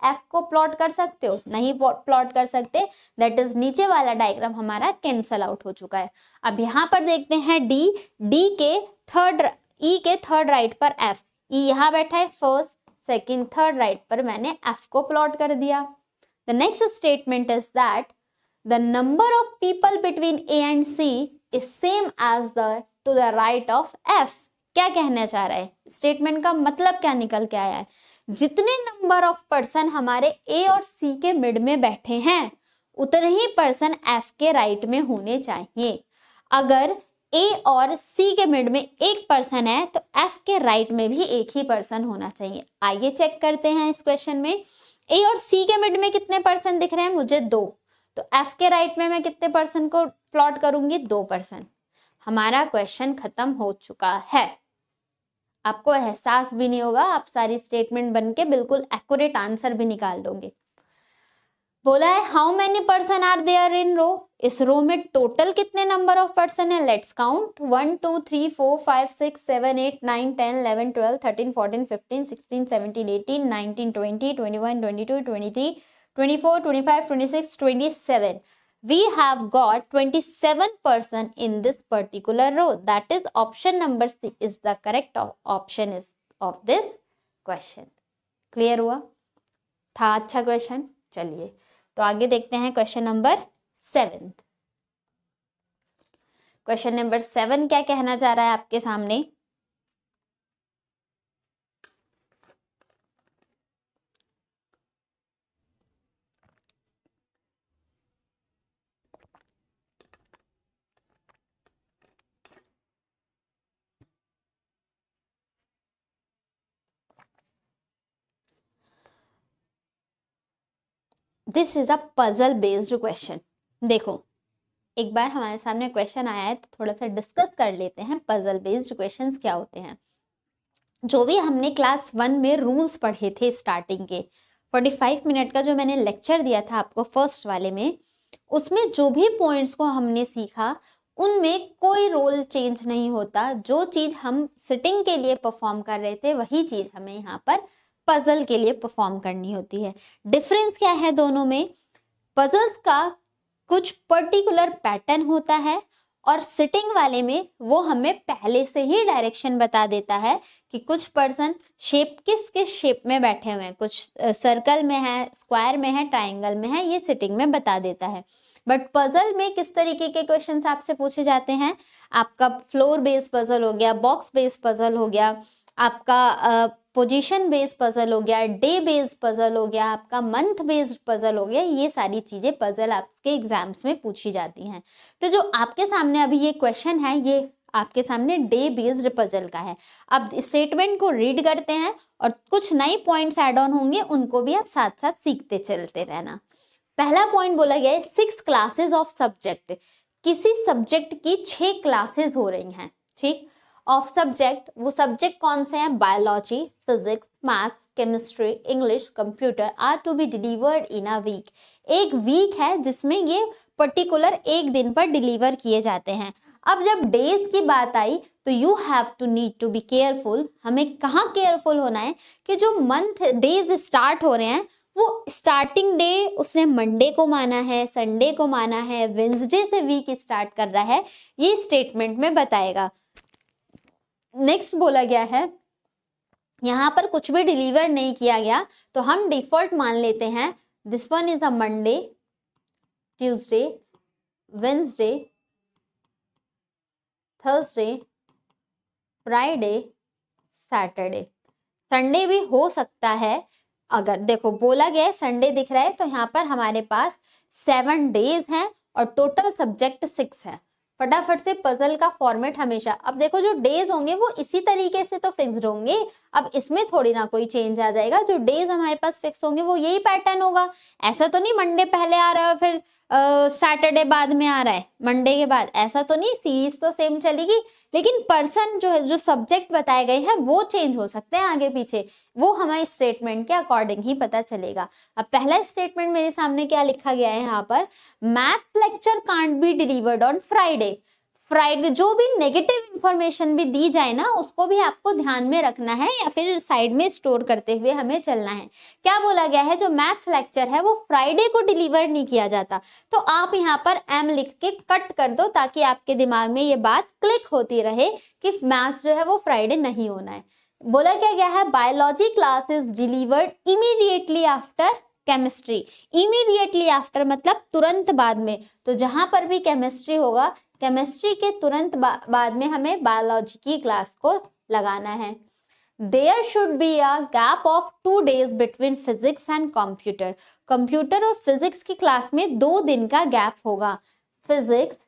एफ को प्लॉट कर सकते हो? नहीं प्लॉट कर सकते, दैट इज नीचे वाला डायग्राम हमारा कैंसल आउट हो चुका है। अब यहाँ पर देखते हैं डी, डी के थर्ड, ई के थर्ड राइट पर एफ, ई यहाँ बैठा है फर्स्ट सेकंड थर्ड राइट पर मैंने एफ को प्लॉट कर दिया। The next statement is that the number of people between A and C is same as the to the right of F. क्या कहना चाह रहा है? स्टेटमेंट का मतलब क्या निकल के आया है? जितने नंबर ऑफ पर्सन हमारे ए और सी के मिड में बैठे हैं उतने ही पर्सन एफ के राइट में होने चाहिए। अगर ए और सी के मिड में एक पर्सन है तो एफ के राइट में भी एक ही पर्सन होना चाहिए। आइए चेक करते हैं इस क्वेश्चन में। ए और सी के मिड में कितने पर्सन दिख रहे हैं मुझे? 2। तो एफ के राइट में मैं कितने पर्सन को प्लॉट करूंगी? 2 पर्सन। हमारा क्वेश्चन खत्म हो चुका है। आपको एहसास भी नहीं होगा, आप सारी स्टेटमेंट बन के बिल्कुल एक्यूरेट आंसर भी निकाल दोगे। बोला है how many person are there in row, इस रो में टोटल कितने नंबर ऑफ पर्सन है? Let's count 1 2 3 4 5 6 7 8 9 10 11 12 13 14 15 16 17 18 19 20 21 22 23 24 25 26 27. We have got 27 person in this particular row. That is option number C is the correct option is of this question. Clear हुआ? था अच्छा question. चलिए तो आगे देखते हैं क्वेश्चन नंबर 7। क्वेश्चन नंबर 7 क्या कहना चाह रहा है आपके सामने? This is a puzzle based question. देखो एक बार हमारे सामने क्वेश्चन आया है तो थोड़ा सा डिस्कस कर लेते हैं पजल बेस्ड क्वेश्चंस क्या होते हैं। जो भी हमने क्लास 1 में रूल्स पढ़े थे स्टार्टिंग के, 45 मिनट का जो मैंने लेक्चर दिया था आपको फर्स्ट वाले में, उसमें जो भी पॉइंट्स को हमने सीखा उनमें कोई रोल चेंज नहीं होता। जो चीज़ हम सिटिंग के लिए परफॉर्म कर रहे थे वही चीज़ हमें यहाँ पर पजल के लिए परफॉर्म करनी होती है। डिफरेंस क्या है दोनों में? पजल्स का कुछ पर्टिकुलर पैटर्न होता है और सिटिंग वाले में वो हमें पहले से ही डायरेक्शन बता देता है कि कुछ पर्सन शेप किस किस शेप में बैठे हुए हैं, कुछ सर्कल में है, स्क्वायर में है, ट्राइंगल में है, ये सिटिंग में बता देता है। बट पजल में किस तरीके के क्वेश्चंस आपसे पूछे जाते हैं? आपका फ्लोर बेस्ड पजल हो गया, बॉक्स बेस्ड पजल हो गया, आपका पोजीशन बेस्ड पजल हो गया, डे बेस्ड पजल हो गया, आपका मंथ बेस्ड पजल हो गया। ये सारी चीज़ें पजल आपके एग्जाम्स में पूछी जाती हैं। तो जो आपके सामने अभी ये क्वेश्चन है ये आपके सामने डे बेस्ड पजल का है। अब स्टेटमेंट को रीड करते हैं और कुछ नए पॉइंट्स ऐड ऑन होंगे, उनको भी आप साथ साथ सीखते चलते रहना। पहला पॉइंट बोला गया है 6 क्लासेस ऑफ सब्जेक्ट। किसी सब्जेक्ट की 6 क्लासेस हो रही हैं, ठीक। ऑफ सब्जेक्ट, वो सब्जेक्ट कौन से हैं? Biology, physics, maths, chemistry, English, computer are to be delivered in a week. एक वीक है जिसमें ये पर्टिकुलर एक दिन पर डिलीवर किए जाते हैं। अब जब डेज की बात आई तो you have to need to be careful. हमें कहाँ केयरफुल होना है कि जो मंथ डेज स्टार्ट हो रहे हैं वो स्टार्टिंग डे उसने मंडे को माना है, संडे को माना है, वेंसडे से वीक स्टार्ट कर रहा है, ये स्टेटमेंट में बताएगा। नेक्स्ट बोला गया है यहाँ पर कुछ भी डिलीवर नहीं किया गया तो हम डिफॉल्ट मान लेते हैं this one is a Monday, Tuesday, Wednesday, Thursday, Friday, Saturday. Sunday भी हो सकता है। अगर देखो बोला गया है संडे दिख रहा है तो यहाँ पर हमारे पास 7 डेज हैं और टोटल सब्जेक्ट 6 है। फटाफट से पजल का फॉर्मेट हमेशा, अब देखो जो डेज होंगे वो इसी तरीके से तो फिक्स्ड होंगे, अब इसमें थोड़ी ना कोई चेंज आ जाएगा। जो डेज हमारे पास फिक्स होंगे वो यही पैटर्न होगा। ऐसा तो नहीं मंडे पहले आ रहा है फिर सैटरडे बाद में आ रहा है मंडे के बाद, ऐसा तो नहीं, सीरीज तो सेम चलेगी। लेकिन पर्सन जो है, जो सब्जेक्ट बताए गए हैं वो चेंज हो सकते हैं आगे पीछे, वो हमारे स्टेटमेंट के अकॉर्डिंग ही पता चलेगा। अब पहला स्टेटमेंट मेरे सामने क्या लिखा गया है यहाँ पर, maths lecture can't be delivered on Friday. Friday, जो भी नेगेटिव इंफॉर्मेशन भी दी जाए ना उसको भी आपको ध्यान में रखना है या फिर साइड में स्टोर करते हुए हमें चलना है। क्या बोला गया है, जो मैथ्स लेक्चर है वो फ्राइडे को डिलीवर नहीं किया जाता, तो आप यहाँ पर एम लिख के कट कर दो ताकि आपके दिमाग में ये बात क्लिक होती रहे कि मैथ्स जो है वो फ्राइडे नहीं होना है। बोला क्या गया है, biology class is delivered immediately after chemistry. Immediately after मतलब तुरंत बाद में, तो जहां पर भी केमिस्ट्री होगा केमिस्ट्री के तुरंत बाद में हमें बायोलॉजी की क्लास को लगाना है। There should be a gap of 2 days between physics and computer. Computer और फिजिक्स की क्लास में 2 दिन का गैप होगा। फिजिक्स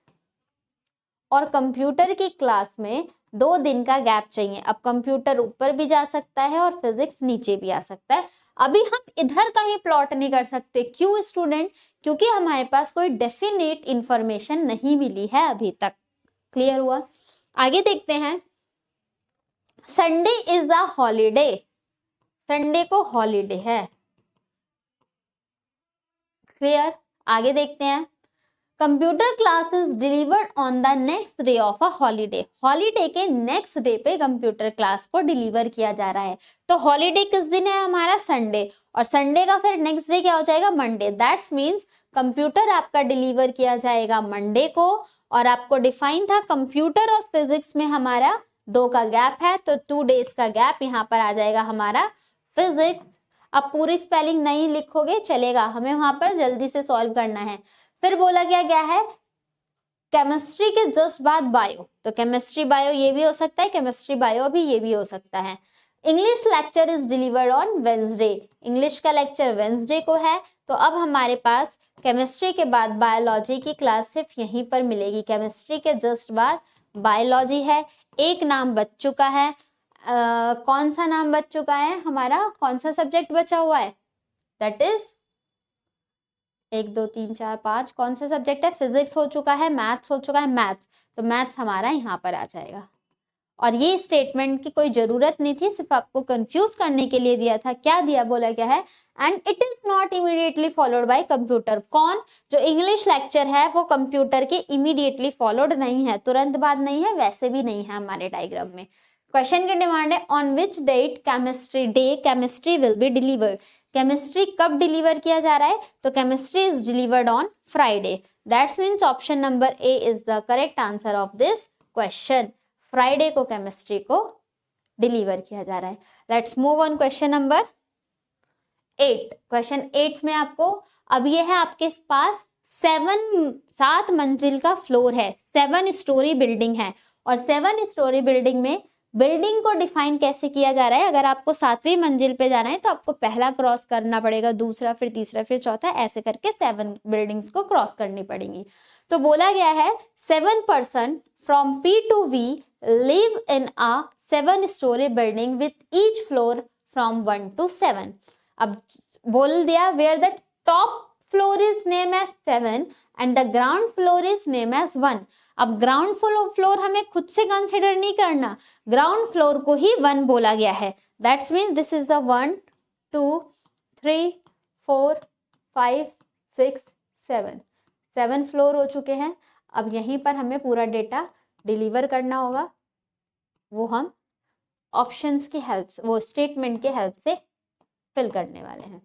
और कंप्यूटर की क्लास में 2 दिन का गैप चाहिए। अब कंप्यूटर ऊपर भी जा सकता है और फिजिक्स नीचे भी आ सकता है। अभी हम इधर कहीं प्लॉट नहीं कर सकते, क्यों स्टूडेंट, क्योंकि हमारे पास कोई डेफिनेट इंफॉर्मेशन नहीं मिली है अभी तक। क्लियर हुआ? आगे देखते हैं। Sunday is a holiday, Sunday को हॉलीडे है। क्लियर? आगे देखते हैं। Computer class is delivered on the next day of a holiday. Holiday के नेक्स्ट डे पे कंप्यूटर क्लास को डिलीवर किया जा रहा है। तो हॉलीडे किस दिन है हमारा? संडे, और संडे का फिर नेक्स्ट डे क्या हो जाएगा? मंडे। दैट्स मीन्स कंप्यूटर आपका डिलीवर किया जाएगा मंडे को, और आपको डिफाइन था कंप्यूटर और फिजिक्स में हमारा 2 का गैप है, तो 2 days का गैप यहाँ पर आ जाएगा हमारा फिजिक्स। अब पूरी स्पेलिंग नहीं लिखोगे चलेगा, हमें वहां पर जल्दी से सॉल्व करना है। फिर बोला गया है केमिस्ट्री के जस्ट बाद बायो, तो केमिस्ट्री बायो ये भी हो सकता है, केमिस्ट्री बायो भी ये भी हो सकता है। English lecture is delivered on Wednesday, English का लेक्चर वेंसडे को है, तो अब हमारे पास केमिस्ट्री के बाद बायोलॉजी की क्लास सिर्फ यहीं पर मिलेगी। केमिस्ट्री के जस्ट बाद बायोलॉजी है। एक नाम बच चुका है, कौन सा नाम बच चुका है हमारा, कौन सा सब्जेक्ट बचा हुआ है? दैट इज 1 2 3 4 5 कौन सा सब्जेक्ट है? फिजिक्स हो चुका है, मैथ्स हो चुका है, मैथ्स, तो मैथ्स हमारा यहाँ पर आ जाएगा। और ये स्टेटमेंट की कोई जरूरत नहीं थी, सिर्फ आपको कंफ्यूज करने के लिए दिया था। क्या दिया, बोला क्या है, and it is not immediately followed by computer. कौन? जो इंग्लिश लेक्चर है वो कंप्यूटर के इमीडिएटली फॉलोड नहीं है, तुरंत बाद नहीं है, वैसे भी नहीं है हमारे डायग्राम में। क्वेश्चन की डिमांड है on which date chemistry will be delivered. Chemistry कब डिलीवर किया जा रहा है? तो chemistry is delivered on Friday. That's means option number A is the correct answer of this question. Friday को केमिस्ट्री को डिलीवर किया जा रहा है। Let's move on question number 8। Question 8 में आपको, अब ये है आपके पास 7 मंजिल का फ्लोर है, 7 स्टोरी बिल्डिंग है, और 7 स्टोरी बिल्डिंग में बिल्डिंग को डिफाइन कैसे किया जा रहा है। अगर आपको 7वीं मंजिल पे जाना है तो आपको पहला क्रॉस करना पड़ेगा, दूसरा, फिर तीसरा, फिर चौथा, ऐसे करके 7 बिल्डिंग्स को क्रॉस करनी पड़ेंगी। तो बोला गया है 7 person from P to V live in a 7 story building with each floor from 1 to 7। अब बोल दिया where the top floor is named as 7 and the ground floor is named as 1। अब ग्राउंड फ्लोर हमें खुद से consider नहीं करना, ground floor को ही 1 बोला गया है। That's mean this is the 1 2 3 4 5 6 7 floor हो चुके हैं। अब यहीं पर हमें पूरा डेटा डिलीवर करना होगा, वो हम ऑप्शंस की हेल्प, वो स्टेटमेंट के हेल्प से फिल करने वाले हैं।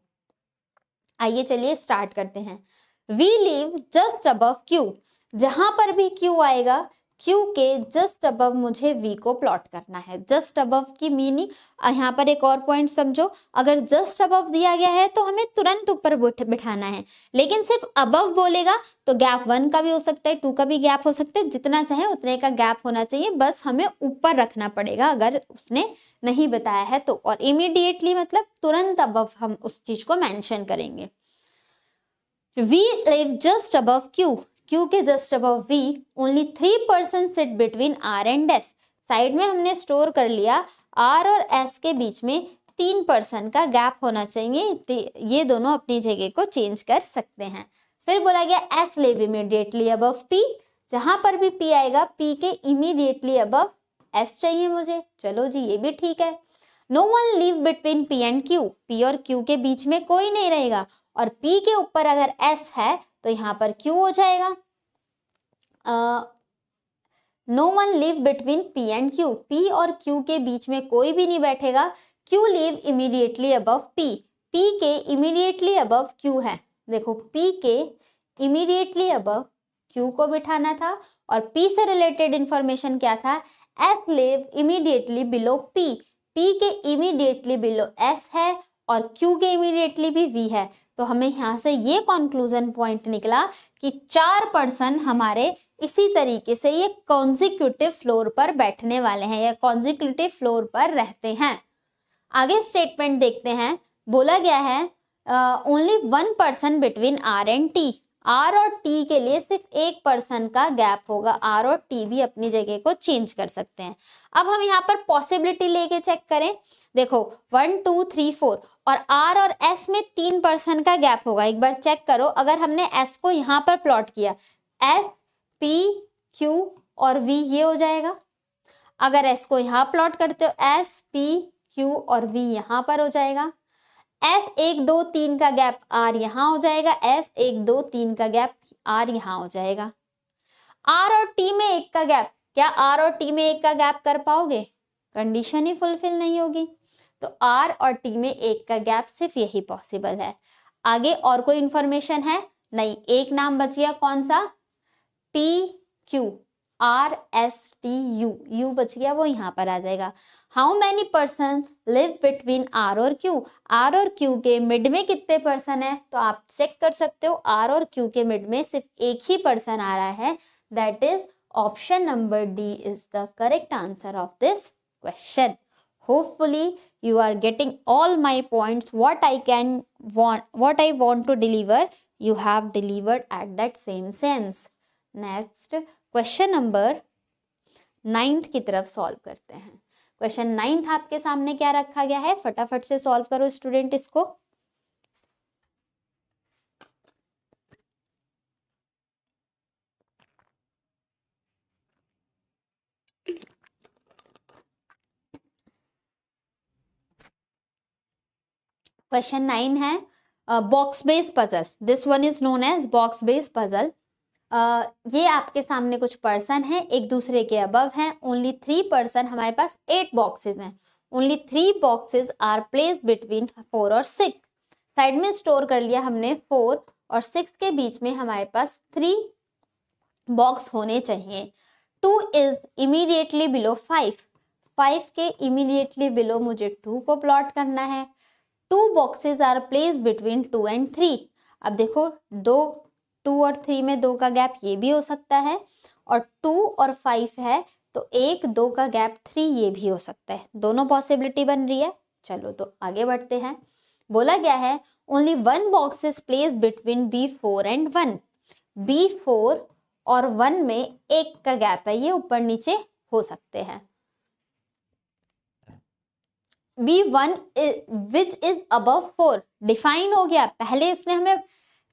आइए चलिए स्टार्ट करते हैं। We live just above Q, जहां पर भी क्यू आएगा क्यू के जस्ट अबव मुझे वी को प्लॉट करना है। जस्ट अबव की मीनिंग, यहाँ पर एक और पॉइंट समझो, अगर जस्ट अबव दिया गया है तो हमें तुरंत ऊपर बिठाना है, लेकिन सिर्फ अबव बोलेगा तो गैप 1 का भी हो सकता है, 2 का भी गैप हो सकता है, जितना चाहे उतने का गैप होना चाहिए, बस हमें ऊपर रखना पड़ेगा अगर उसने नहीं बताया है तो। और इमीडिएटली मतलब तुरंत अबव हम उस चीज को मेंशन करेंगे। V live just above Q, Q के just above V only 3 person sit between R and S. Side में हमने स्टोर कर लिया आर और एस के बीच में 3 person का गैप होना चाहिए, ये दोनों अपनी जगह को चेंज कर सकते हैं। फिर बोला गया S live immediately above P, जहां पर भी पी आएगा पी के इमीडिएटली अबव एस चाहिए मुझे, चलो जी ये भी ठीक है। No one live between P and Q, P और क्यू के बीच में कोई नहीं रहेगा, और पी के ऊपर अगर एस है तो यहाँ पर क्यू हो जाएगा। No one live between P and Q, P और Q के बीच में कोई भी नहीं बैठेगा। Q live immediately above P, P के इमीडिएटली अबव Q है। देखो P के इमीडिएटली अबव Q को बिठाना था और P से रिलेटेड इंफॉर्मेशन क्या था, S live immediately below P, P के इमीडिएटली बिलो S है और Q के इमीडिएटली भी V है। तो हमें यहाँ से ये कंक्लूजन पॉइंट निकला कि 4 पर्सन हमारे इसी तरीके से ये कॉन्जिक्यूटिव फ्लोर पर बैठने वाले हैं या कॉन्जिक्यूटिव फ्लोर पर रहते हैं। आगे स्टेटमेंट देखते हैं। बोला गया है only 1 person between R and T, R और T के लिए सिर्फ एक पर्सन का गैप होगा। R और T भी अपनी जगह को चेंज कर सकते हैं। अब हम यहाँ पर पॉसिबिलिटी लेके चेक करें। देखो 1 2 3 4 और R और S में 3 पर्सन का गैप होगा। एक बार चेक करो, अगर हमने S को यहाँ पर प्लॉट किया, S P Q और V ये हो जाएगा। अगर S को यहाँ प्लॉट करते हो, S P Q और V यहाँ पर हो जाएगा। S 1 2 3 का गैप R यहाँ हो जाएगा, S 1 2 3 का गैप R यहाँ हो जाएगा। R और T में 1 का गैप, क्या R और T में 1 का गैप कर पाओगे? कंडीशन ही फुलफिल नहीं होगी। तो R और T में 1 का गैप सिर्फ यही पॉसिबल है। आगे और कोई इंफॉर्मेशन है? नहीं। एक नाम बच गया, कौन सा? P Q, R S T U, U बच गया, वो यहाँ पर आ जाएगा। How many person live between R और Q, R और Q के मिड में कितने पर्सन है? तो आप चेक कर सकते हो, R और Q के मिड में सिर्फ एक ही पर्सन आ रहा है, that is option number D is the correct answer of this question. Hopefully you are getting all my points, what I want to deliver, you have delivered at that same sense. Next question number 9 की तरफ solve करते हैं। Question 9 आपके सामने क्या रखा गया है, फटाफट से सॉल्व करो स्टूडेंट इसको। क्वेश्चन 9 है box based puzzle. This one is known as box based puzzle. ये आपके सामने कुछ पर्सन हैं, एक दूसरे के अबव हैं। ओनली 3 पर्सन, हमारे पास 8 बॉक्सेस हैं। Only 3 boxes are place between 4 और 6। साइड में स्टोर कर लिया हमने 4 और 6 के बीच में हमारे पास 3 बॉक्स होने चाहिए। 2 इज इमीडिएटली बिलो 5, 5 के इमीडिएटली बिलो मुझे 2 को प्लॉट करना है। 2 boxes are place between 2 and 3। अब देखो 2 और 3 में 2 का गैप ये भी हो सकता है, और 2 और 5 है तो 1 2 का गैप 3 ये भी हो सकता है। दोनों पॉसिबिलिटी बन रही है। चलो तो आगे बढ़ते हैं। बोला गया है only 1 box is place between B4 and 1। B4 और 1 में 1 का गैप है, ये ऊपर नीचे हो सकते हैं। B1 which is above 4 define हो गया। पहले इसने हमें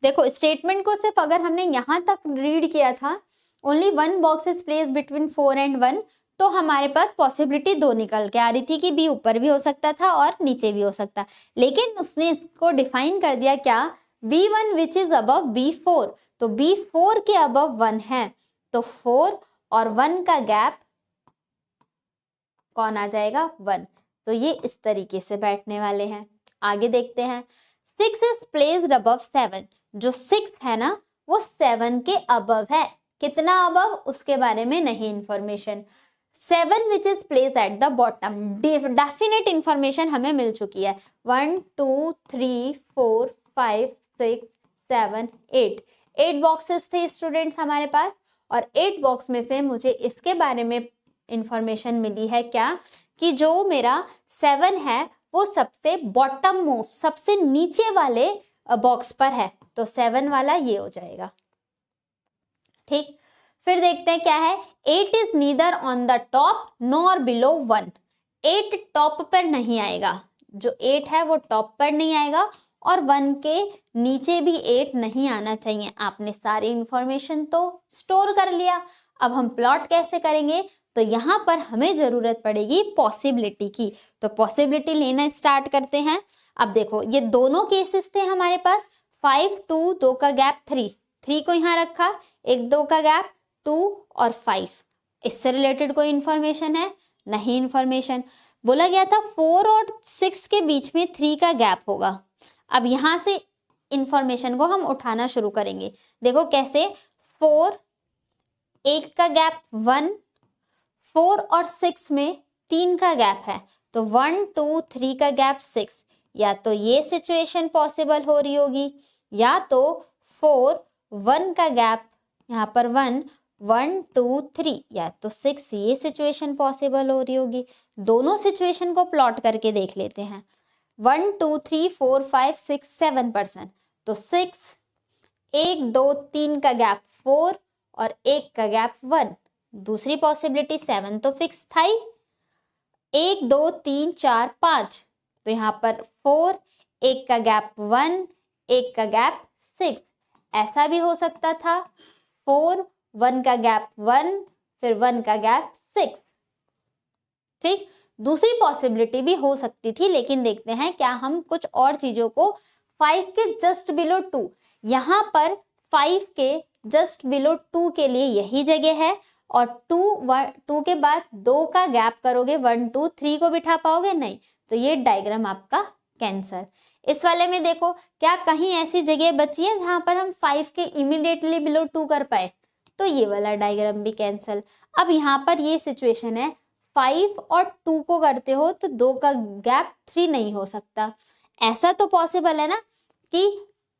देखो स्टेटमेंट को सिर्फ अगर हमने यहाँ तक रीड किया था, only 1 box is place between 4 and 1, तो हमारे पास पॉसिबिलिटी 2 निकल के आ रही थी कि बी ऊपर भी हो सकता था और नीचे भी हो सकता। लेकिन उसने इसको डिफाइन कर दिया क्या, B1 which is above B4। तो B4 के अबव 1 है, तो 4 और 1 का गैप कौन आ जाएगा, 1। तो ये इस तरीके से बैठने वाले हैं। आगे देखते हैं। 6 इज प्लेस्ड अबव 7। जो 6 है ना वो 7 के अबव है। कितना अबव उसके बारे में नहीं information. 7 which is place at the bottom, definite information हमें मिल चुकी है। 1 2 3 4 5 6 7 8 बॉक्सेस थे स्टूडेंट्स हमारे पास, और 8 बॉक्स में से मुझे इसके बारे में इंफॉर्मेशन मिली है क्या, कि जो मेरा 7 है वो सबसे बॉटम मोस्ट, सबसे नीचे वाले बॉक्स पर है। तो 7 वाला ये हो जाएगा। ठीक, फिर देखते हैं क्या है। 8 is neither on the top nor below 1। 8 top पर नहीं आएगा, जो 8 है वो टॉप पर नहीं आएगा, और 1 के नीचे भी 8 नहीं आना चाहिए। आपने सारी इंफॉर्मेशन तो स्टोर कर लिया। अब हम प्लॉट कैसे करेंगे, तो यहाँ पर हमें जरूरत पड़ेगी पॉसिबिलिटी की। तो पॉसिबिलिटी लेना स्टार्ट करते हैं। अब देखो ये दोनों केसेस थे हमारे पास, 5 2 2 का गैप 3 को यहाँ रखा, 1 2 का गैप 2 और 5, इससे रिलेटेड कोई इंफॉर्मेशन है? नहीं इंफॉर्मेशन। बोला गया था 4 और 6 के बीच में 3 का गैप होगा। अब यहाँ से इंफॉर्मेशन को हम उठाना शुरू करेंगे। देखो कैसे, 4, 1 का गैप 1, 4 और 6 में 3 का गैप है, तो 1 2 3 का गैप 6। या तो ये सिचुएशन पॉसिबल हो रही होगी, या तो 4 1 का गैप यहाँ पर 1 1 2 3, या तो 6 ये सिचुएशन पॉसिबल हो रही होगी। दोनों सिचुएशन को प्लॉट करके देख लेते हैं। 1 2 3 4 5 6 7%, तो 6, 1 2 3 का गैप 4 और 1 का गैप 1। दूसरी पॉसिबिलिटी 7 तो फिक्स था ही, 1 2 3 4 5, तो यहाँ पर 4, 1 का गैप 1, 1 का गैप 6। ऐसा भी हो सकता था 4 1 का गैप 1 फिर 1 का गैप 6। ठीक, दूसरी पॉसिबिलिटी भी हो सकती थी, लेकिन देखते हैं क्या हम कुछ और चीजों को 5 के जस्ट बिलो 2, यहाँ पर 5 के जस्ट बिलो 2 के लिए यही जगह है, और 2 के बाद 2 का गैप करोगे 1 2 3 को बिठा पाओगे नहीं, तो ये डायग्राम आपका कैंसल। इस वाले में देखो क्या कहीं ऐसी जगह बची है जहां पर हम 5 के इमीडिएटली बिलो 2 कर पाए, तो ये वाला डायग्राम भी कैंसल। अब यहाँ पर ये सिचुएशन है 5 और 2 को करते हो तो 2 का गैप 3 नहीं हो सकता। ऐसा तो पॉसिबल है ना कि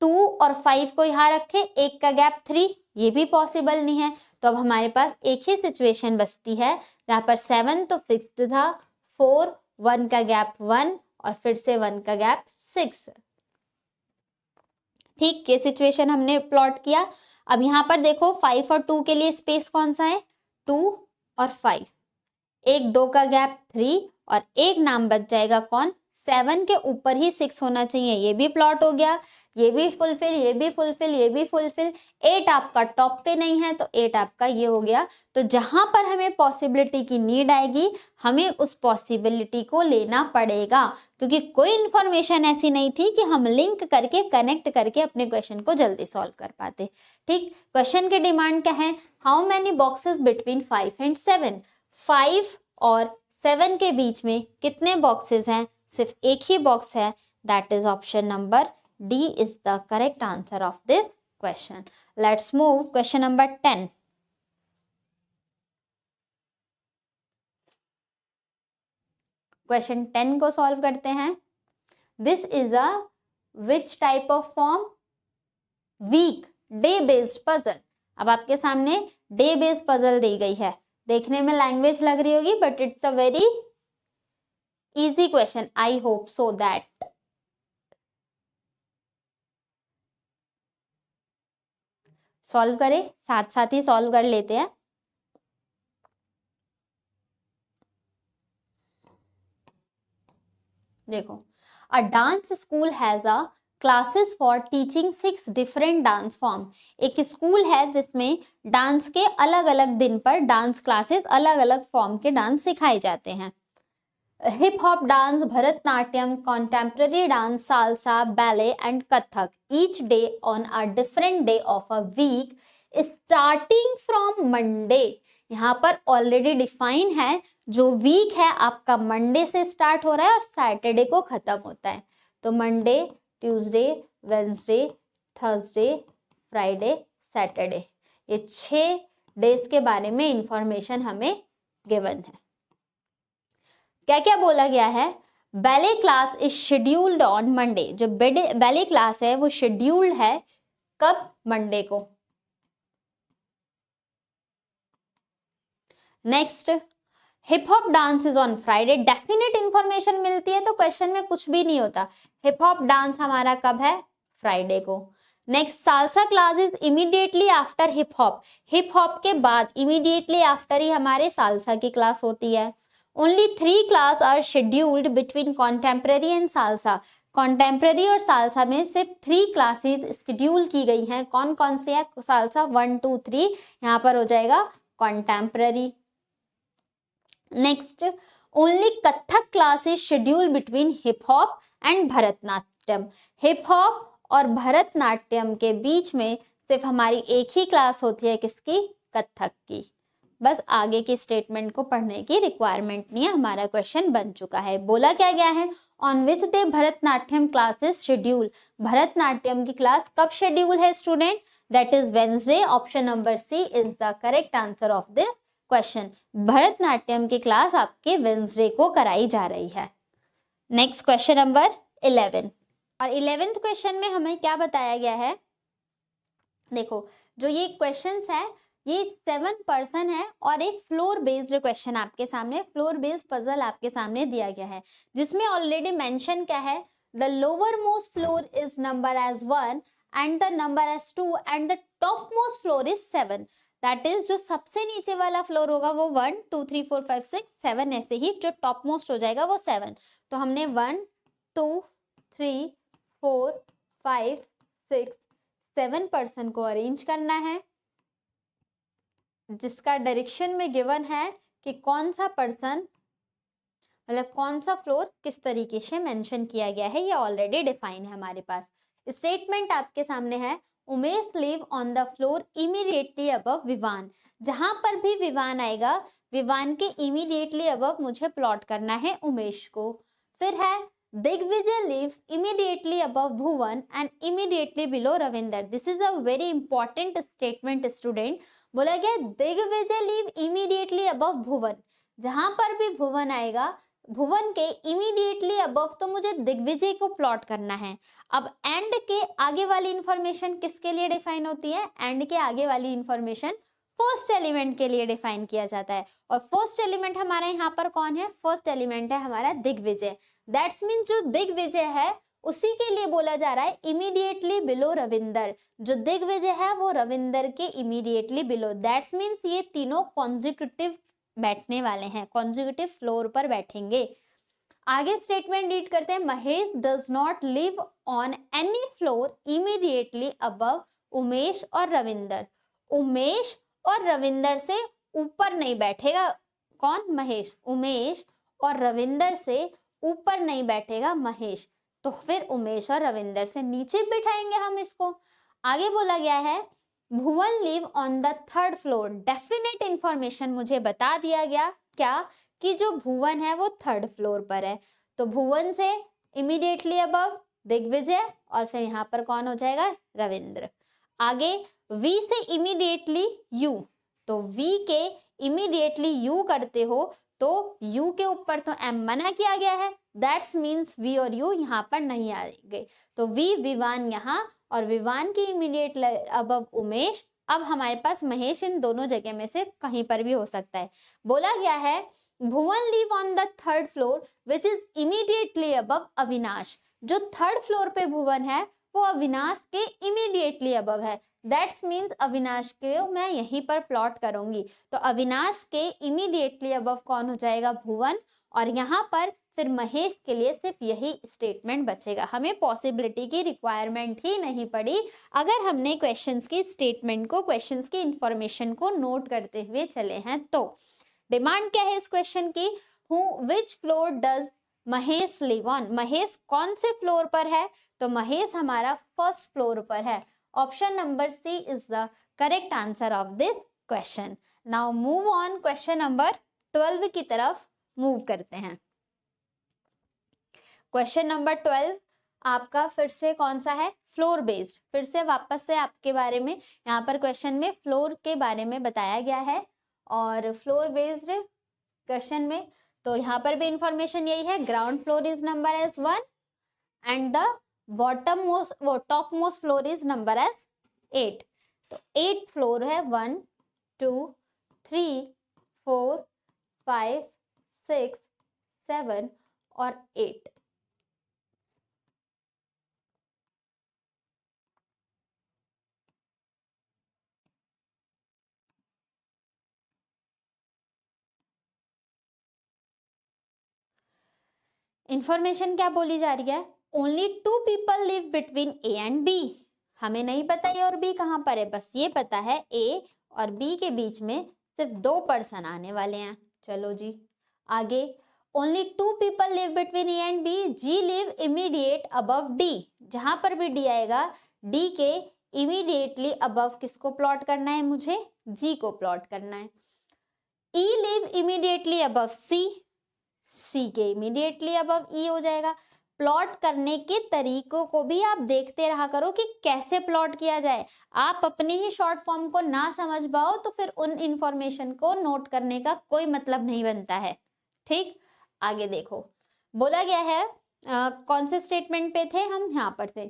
2 और 5 को यहाँ रखे, 1 का गैप 3, ये भी पॉसिबल नहीं है। तो अब हमारे पास एक ही सिचुएशन बचती है जहाँ पर 7 तो फिक्स्ड था, 4 1 का गैप 1 और फिर से 1 का गैप 6। ठीक, ये सिचुएशन हमने प्लॉट किया। अब यहाँ पर देखो 5 और 2 के लिए स्पेस कौन सा है, 2 और 5, 1 2 का गैप 3 और एक नाम बच जाएगा कौन, 7 के ऊपर ही 6 होना चाहिए। ये भी प्लॉट हो गया, ये भी फुलफिल, ये भी फुलफिल, ये भी फुलफिल। 8 आपका टॉप पे नहीं है तो 8 आपका ये हो गया। तो जहां पर हमें पॉसिबिलिटी की नीड आएगी हमें उस पॉसिबिलिटी को लेना पड़ेगा, क्योंकि कोई इंफॉर्मेशन ऐसी नहीं थी कि हम लिंक करके कनेक्ट करके अपने क्वेश्चन को जल्दी सॉल्व कर पाते। ठीक, क्वेश्चन की डिमांड क्या है, how many boxes between 5 and 7। 5 और 7 के बीच में कितने बॉक्सेस हैं, सिर्फ एक ही बॉक्स है, that is option number D is the correct answer of this question. Let's move question number 10। Question 10 को सॉल्व करते हैं। This is a which type of form, week day based puzzle. अब आपके सामने डे बेस्ड पजल दी गई है, देखने में लैंग्वेज लग रही होगी but it's a very easy question, I hope so that solve करें, साथ साथ ही सॉल्व कर लेते हैं। देखो, a dance school has a classes for teaching 6 different dance form. एक स्कूल है जिसमें डांस के अलग अलग दिन पर डांस क्लासेस अलग अलग फॉर्म के डांस सिखाए जाते हैं। Hip hop dance, Bharatanatyam, contemporary dance, salsa, ballet and Kathak, each day on a different day of a week starting from Monday. यहाँ पर ऑलरेडी डिफाइन है, जो वीक है आपका मंडे से स्टार्ट हो रहा है और सैटरडे को खत्म होता है। तो Monday, Tuesday, Wednesday, Thursday, Friday, Saturday, ये 6 डेज के बारे में इंफॉर्मेशन हमें गिवन है। क्या क्या बोला गया है, ballet class is scheduled on Monday. जो बैले क्लास है वो शेड्यूल्ड है कब, मंडे को। Next, hip hop dance is on Friday. Definite information मिलती है तो क्वेश्चन में कुछ भी नहीं होता। हिप हॉप डांस हमारा कब है, फ्राइडे को। Next, salsa class is immediately after hip hop. Hip hop के बाद इमीडिएटली आफ्टर ही हमारे सालसा की क्लास होती है। Only 3 class are scheduled between contemporary and salsa. Contemporary और सालसा में सिर्फ 3 क्लासेस शेड्यूल की गई हैं। कौन कौन से है, सालसा 1 2 3, यहाँ पर हो जाएगा contemporary. Next, only Kathak class is schedule between hip hop and Bharatanatyam. Hip hop और भरतनाट्यम के बीच में सिर्फ हमारी एक ही क्लास होती है, किसकी, कथक की। बस आगे के स्टेटमेंट को पढ़ने की रिक्वायरमेंट नहीं है, हमारा क्वेश्चन बन चुका है। बोला क्या गया है, on which day Bharatanatyam class is schedule, Bharatanatyam की क्लास कब शेड्यूल है student, that is Wednesday. Option number C is the correct answer of this question. Bharatanatyam की क्लास आपके वेंसडे को कराई जा रही है। नेक्स्ट क्वेश्चन नंबर 11, और 11th क्वेश्चन में हमें क्या बताया गया है, देखो जो ये क्वेश्चंस है ये 7 पर्सन है और एक फ्लोर बेस्ड क्वेश्चन आपके सामने, फ्लोर बेस्ड पजल आपके सामने दिया गया है, जिसमें ऑलरेडी मेंशन क्या है, the lower most floor is number as 1 and the number as 2 and the top most floor is 7। That is जो सबसे नीचे वाला फ्लोर होगा वो 1 2 3 4 5 6 7, ऐसे ही जो टॉप मोस्ट हो जाएगा वो 7। तो हमने 1 2 3 4 5 6 7 पर्सन को अरेंज करना है, जिसका डायरेक्शन में गिवन है कि कौन सा पर्सन मतलब कौन सा फ्लोर किस तरीके से मेंशन किया गया है, ये ऑलरेडी डिफाइन है हमारे पास। स्टेटमेंट आपके सामने है, Umesh live on the floor immediately above Vivaan. जहां पर भी विवान आएगा, विवान के इमीडिएटली अबव मुझे प्लॉट करना है उमेश को। फिर है Digvijay lives immediately above Bhuvan and immediately below Ravinder. This is a very important statement student. बोला गया Digvijay live immediately above Bhuvan, जहां पर भी भुवन आएगा, भुवन के इमीडिएटली अबव तो मुझे दिग्विजय को प्लॉट करना है। अब एंड के आगे वाली इंफॉर्मेशन किसके लिए डिफाइन होती है, एंड के आगे वाली इंफॉर्मेशन फर्स्ट एलिमेंट के लिए डिफाइन किया जाता है, और फर्स्ट एलिमेंट हमारा यहाँ पर कौन है, फर्स्ट एलिमेंट है हमारा दिग्विजय। दैट्स मीन जो दिग्विजय है उसी के लिए बोला जा रहा है इमीडिएटली बिलो रविंदर। जो दिग्विजय है वो रविंदर के इमीडिएटली बिलो, दैट्स मीन्स ये तीनों कॉन्जिक्यूटिव बैठने वाले हैं, कॉन्जिक्यूटिव फ्लोर पर बैठेंगे। आगे स्टेटमेंट रीड करते हैं, Mahesh does not live on any floor immediately above Umesh और रविंदर। उमेश और रविंदर से ऊपर नहीं बैठेगा कौन, महेश। उमेश और रविंदर से ऊपर नहीं बैठेगा महेश, तो फिर उमेश और रविंदर से नीचे बिठाएंगे हम इसको। आगे बोला गया है Bhuvan live on the third floor. Definite information मुझे बता दिया गया क्या, कि जो भुवन है वो थर्ड फ्लोर पर है, तो भुवन से इमीडिएटली अबव दिग्विजय और फिर यहाँ पर कौन हो जाएगा, रविंद्र। आगे V से इमीडिएटली U, तो V के इमीडिएटली U करते हो तो U के ऊपर तो M मना किया गया है, दैट्स मीन्स V और U यहाँ पर नहीं आएंगे, तो V विवान यहाँ और विवान की इमीडिएट अबव उमेश। अब हमारे पास महेश इन दोनों जगह में से कहीं पर भी हो सकता है। बोला गया है Bhuvan live on the third floor which is immediately above Avinash. जो थर्ड फ्लोर पे भुवन है वो अविनाश के इमीडिएटली अबव है, दैट्स मीन्स अविनाश के मैं यहीं पर प्लॉट करूंगी, तो अविनाश के इमीडिएटली अबव कौन हो जाएगा, भुवन, और यहाँ पर फिर महेश के लिए सिर्फ यही स्टेटमेंट बचेगा। हमें पॉसिबिलिटी की रिक्वायरमेंट ही नहीं पड़ी अगर हमने क्वेश्चंस की स्टेटमेंट को, क्वेश्चंस की इंफॉर्मेशन को नोट करते हुए चले हैं। तो डिमांड क्या है इस क्वेश्चन की, विच floor does Mahesh live on. Mahesh कौन से फ्लोर पर है, तो महेश हमारा फर्स्ट फ्लोर पर है। Option number C is the correct answer of this question. Now move on, question number 12 की तरफ मूव करते हैं। क्वेश्चन नंबर 12 आपका फिर से कौन सा है, फ्लोर बेस्ड। फिर से वापस से आपके बारे में यहाँ पर क्वेश्चन में फ्लोर के बारे में बताया गया है, और फ्लोर बेस्ड क्वेश्चन में तो यहाँ पर भी इंफॉर्मेशन यही है, ground floor is number as 1 and the bottom most वो top most floor is number as 8। तो 8 फ्लोर है, 1 2 3 4 5 6 7 और 8। इंफॉर्मेशन क्या बोली जा रही है, only 2 people live between A and B। हमें नहीं पता A और B कहाँ पर है, बस ये पता है A और B के बीच में सिर्फ 2 पर्सन आने वाले हैं। चलो जी आगे, only 2 people live between A and B, G live immediate above D। जहां पर भी D आएगा, D के इमीडिएटली अबव किसको प्लॉट करना है, मुझे G को प्लॉट करना है। E live immediately above sea, C के इमीडिएटली अबव ई हो जाएगा। प्लॉट करने के तरीकों को भी आप देखते रहा करो कि कैसे प्लॉट किया जाए। आप अपनी ही शॉर्ट फॉर्म को ना समझ पाओ तो फिर उन इंफॉर्मेशन को नोट करने का कोई मतलब नहीं बनता है। ठीक, आगे देखो, बोला गया है कौन से स्टेटमेंट पे थे हम, यहाँ पर थे,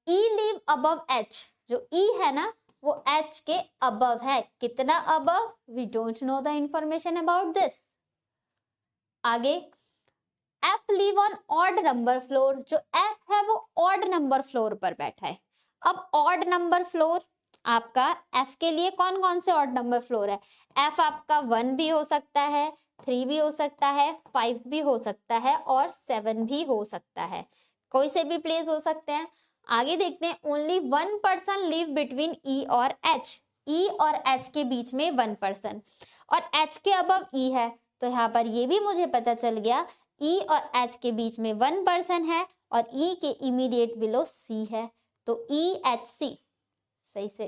ई लिव अबव एच, जो ई है ना वो एच के अबव है। कितना above, we don't know the information about this. आगे, F live on odd number floor, जो एफ है वो ऑड नंबर फ्लोर पर बैठा है। अब ऑड नंबर फ्लोर आपका एफ के लिए कौन कौन से ऑड नंबर फ्लोर है, एफ आपका 1 भी हो सकता है, 3 भी हो सकता है, 5 भी हो सकता है और 7 भी हो सकता है, कोई से भी प्लेस हो सकते हैं। आगे देखते हैं, ओनली 1 पर्सन लिव बिटवीन ई और एच, ई और एच के बीच में 1 पर्सन, और एच के अबव ई है, तो यहाँ पर ये भी मुझे पता चल गया ई और एच के बीच में 1 पर्सन है और ई के इमीडिएट बिलो सी है, तो ई एच सी, सही से।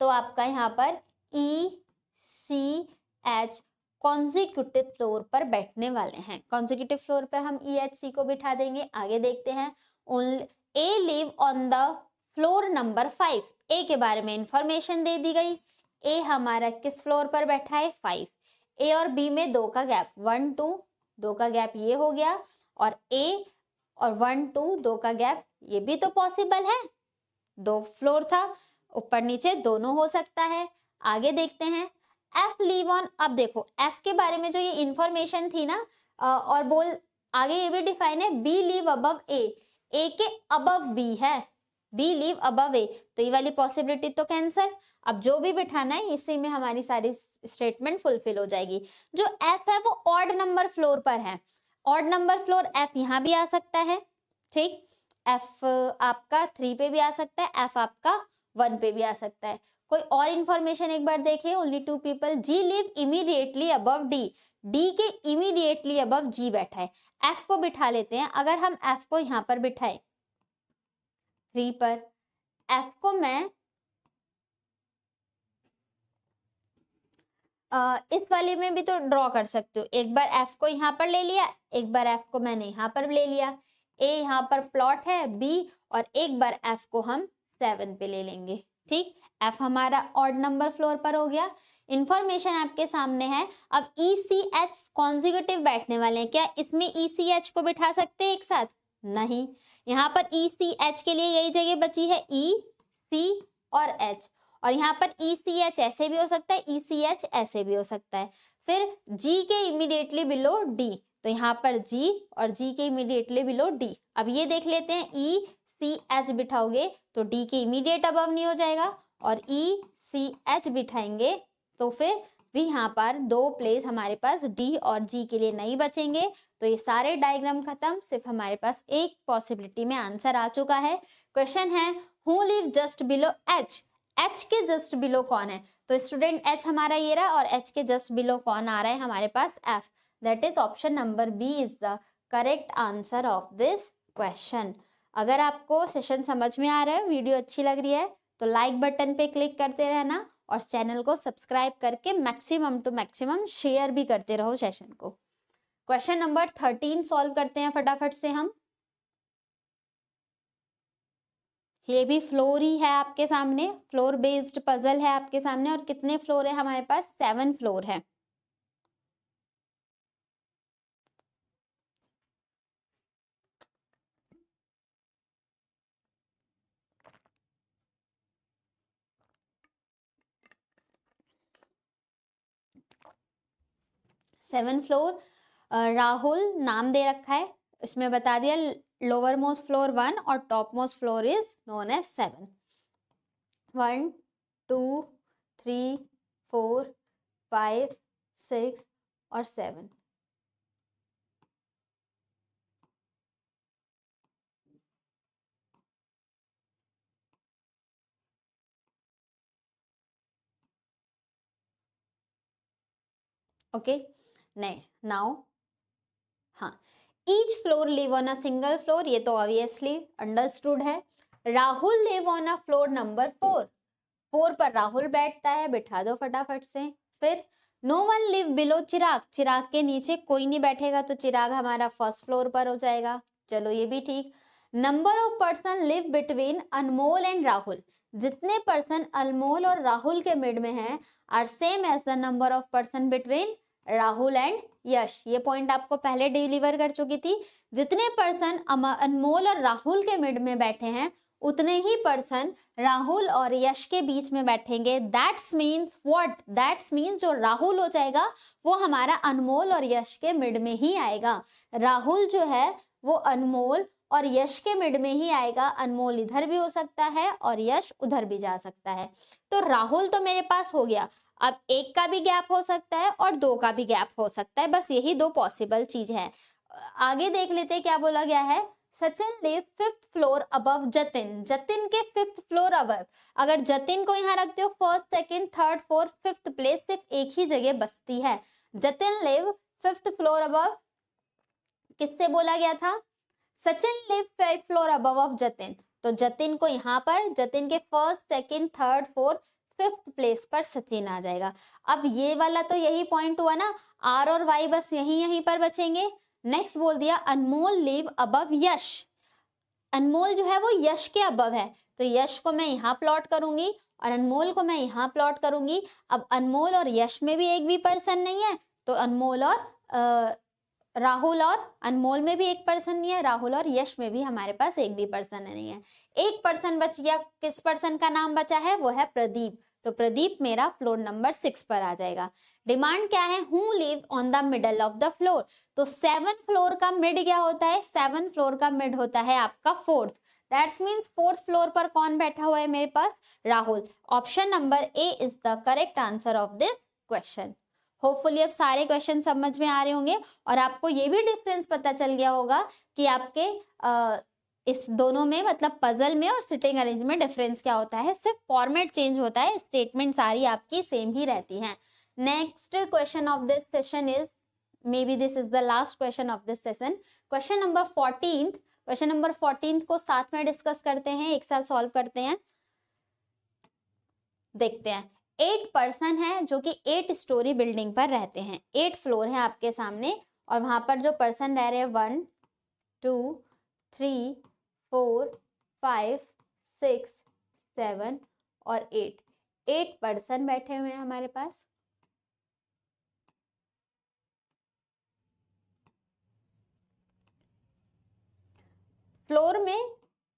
तो आपका यहाँ पर ई सी एच कॉन्जिक्यूटिव फ्लोर पर बैठने वाले हैं। कॉन्जिक्यूटिव फ्लोर पर हम ई एच सी को बिठा देंगे। आगे देखते हैं, A live on the floor number 5, A के बारे में इंफॉर्मेशन दे दी गई। ए हमारा किस फ्लोर पर बैठा है, 5। ए और बी में 2 का गैप, 1 2, 2 का गैप ये हो गया, और ए और 1 2 2 का गैप, ये भी तो पॉसिबल है, 2 फ्लोर था, ऊपर नीचे दोनों हो सकता है। आगे देखते हैं, एफ लीव ऑन, अब देखो एफ के बारे में जो ये इंफॉर्मेशन थी ना, और बोल आगे ये भी डिफाइन है, बी लीव अबव ए के अबव बी है, बी लीव अबव ए, तो ये वाली पॉसिबिलिटी तो कैंसिल। अब जो भी बिठाना है इसी में हमारी सारी स्टेटमेंट फुलफिल हो जाएगी। जो एफ है वो ऑड नंबर फ्लोर पर है, ऑड नंबर फ्लोर एफ यहाँ भी आ सकता है, ठीक, एफ आपका 3 पे भी आ सकता है, एफ आपका 1 पे भी आ सकता है। कोई और इंफॉर्मेशन एक बार देखिए, only 2 people, G live immediately above D, D के इमीडिएटली अबव जी बैठा है। एफ को बिठा लेते हैं, अगर हम एफ को यहाँ पर बिठाए 3 पर, एफ को मैं इस वाले में भी तो ड्रॉ कर सकते हो, एक बार एफ को यहाँ पर ले लिया, एक बार एफ को मैंने यहाँ पर ले लिया, ए यहाँ पर प्लॉट है बी, और एक बार एफ को हम 7 पे ले लेंगे, ठीक। एफ हमारा ऑड नंबर फ्लोर पर हो गया। इंफॉर्मेशन आपके सामने है। अब ई सी एच कॉन्जिक्यूटिव बैठने वाले हैं, क्या इसमें ई सी एच को बिठा सकते हैं एक साथ, नहीं। यहाँ पर ई सी एच के लिए यही जगह बची है, ई सी और एच, और यहाँ पर ई सी एच ऐसे भी हो सकता है, ई सी एच ऐसे भी हो सकता है। फिर जी के इमीडिएटली बिलो डी, तो यहाँ पर जी और जी के इमीडिएटली बिलो डी। अब ये देख लेते हैं, ई सी एच बिठाओगे तो डी के इमीडिएट अबव नहीं हो जाएगा, और ई सी एच बिठाएंगे तो फिर भी यहाँ पर 2 प्लेस हमारे पास डी और जी के लिए नहीं बचेंगे। तो ये सारे डायग्राम खत्म, सिर्फ हमारे पास एक पॉसिबिलिटी में आंसर आ चुका है। क्वेश्चन है, who live just below H, H के जस्ट बिलो कौन है, तो स्टूडेंट एच हमारा ये रहा, और एच के जस्ट बिलो कौन आ रहा है हमारे पास, F, that is option number B is the correct answer of this question. अगर आपको सेशन समझ में आ रहा है, वीडियो अच्छी लग रही है, तो लाइक बटन पे क्लिक करते रहना, और चैनल को सब्सक्राइब करके मैक्सिमम टू मैक्सिमम शेयर भी करते रहो सेशन को। क्वेश्चन नंबर 13 सॉल्व करते हैं फटाफट से हम। ये भी फ्लोर ही है आपके सामने, फ्लोर बेस्ड पजल है आपके सामने, और कितने फ्लोर है हमारे पास, 7 फ्लोर है। सेवन फ्लोर, राहुल नाम दे रखा है, इसमें बता दिया लोअर मोस्ट फ्लोर 1 और top most floor is known as 7। 1 2 3 4 5 6 और 7। ओके, नेक्स्ट नाउ, हाँ, each floor live on a single floor, ये तो ऑब्वियसली अंडरस्टूड है। Rahul live on a floor number 4, 4 पर राहुल बैठता है, बिठा दो फटाफट से। फिर नो वन लिव बिलो चिराग, चिराग के नीचे कोई नहीं बैठेगा तो चिराग हमारा फर्स्ट फ्लोर पर हो जाएगा, चलो ये भी ठीक। Number of person live between Anmol and Rahul, जितने पर्सन अनमोल और राहुल के मिड में हैं are same as the number of person between Rahul and Yash. ये पॉइंट आपको पहले डिलीवर कर चुकी थी। जितने पर्सन अनमोल और राहुल के मिड में बैठे हैं उतने ही पर्सन राहुल और यश के बीच में बैठेंगे। That's means what, that's means जो राहुल हो जाएगा वो हमारा अनमोल और यश के मिड में ही आएगा। राहुल जो है वो अनमोल और यश के मिड में ही आएगा। अनमोल इधर भी हो सकता है और यश उधर भी जा सकता है। तो राहुल तो मेरे पास हो गया। अब 1 का भी गैप हो सकता है और 2 का भी गैप हो सकता है, बस यही 2 पॉसिबल चीज है। आगे देख लेते हैं क्या बोला गया है। Sachin live 5th floor above Jatin, Jatin के 5th फ्लोर अबव। अगर जतिन को यहाँ रखते हो 1st, 2nd, 3rd, 4th, 5th place सिर्फ एक ही जगह बसती है। Jatin live 5th floor above किससे बोला गया था? Sachin live 5th floor above of Jatin. तो जतिन को यहाँ पर जतिन के 1st, 2nd, 3rd, 4th, 5th place पर सचिन आ जाएगा। अब ये वाला तो यही पॉइंट हुआ ना, आर और वाई बस यहीं पर बचेंगे। नेक्स्ट बोल दिया अनमोल लिव अबव यश, अनमोल जो है वो यश के अबव है तो यश को मैं यहाँ प्लॉट करूंगी और अनमोल को मैं यहाँ प्लॉट करूंगी। अब अनमोल और यश में भी एक भी पर्सन नहीं है तो अनमोल और राहुल और अनमोल में भी एक पर्सन नहीं है, राहुल और यश में भी हमारे पास एक भी पर्सन नहीं है। एक पर्सन बच गया, किस पर्सन का नाम बचा है? वो है प्रदीप। तो प्रदीप मेरा फ्लोर नंबर 6 पर आ जाएगा। डिमांड क्या है? Who live on the middle of the floor. तो 7th फ्लोर का मिड क्या होता है? 7th फ्लोर का मिड होता है आपका 4th। That's means 4th floor पर कौन बैठा हुआ है मेरे पास? Rahul. Option number A is the correct answer of this question. Hopefully अब सारे क्वेश्चन समझ में आ रहे होंगे और आपको ये भी डिफरेंस पता चल गया होगा कि आपके इस दोनों में मतलब पजल में और सिटिंग अरेंज में डिफरेंस क्या होता है। सिर्फ फॉर्मेट चेंज होता है, स्टेटमेंट सारी आपकी सेम ही रहती हैं। Next question of this session is, may be this is the last question of this session, question number 14। Question number 14 को साथ में डिस्कस करते हैं, एक साथ सॉल्व करते हैं। देखते हैं 8 पर्सन है जो कि 8 स्टोरी बिल्डिंग पर रहते हैं। 8 फ्लोर है आपके सामने और वहां पर जो पर्सन रह रहे हैं 1 2 3 4 5 6 7 और 8 पर्सन बैठे हुए हैं हमारे पास। फ्लोर में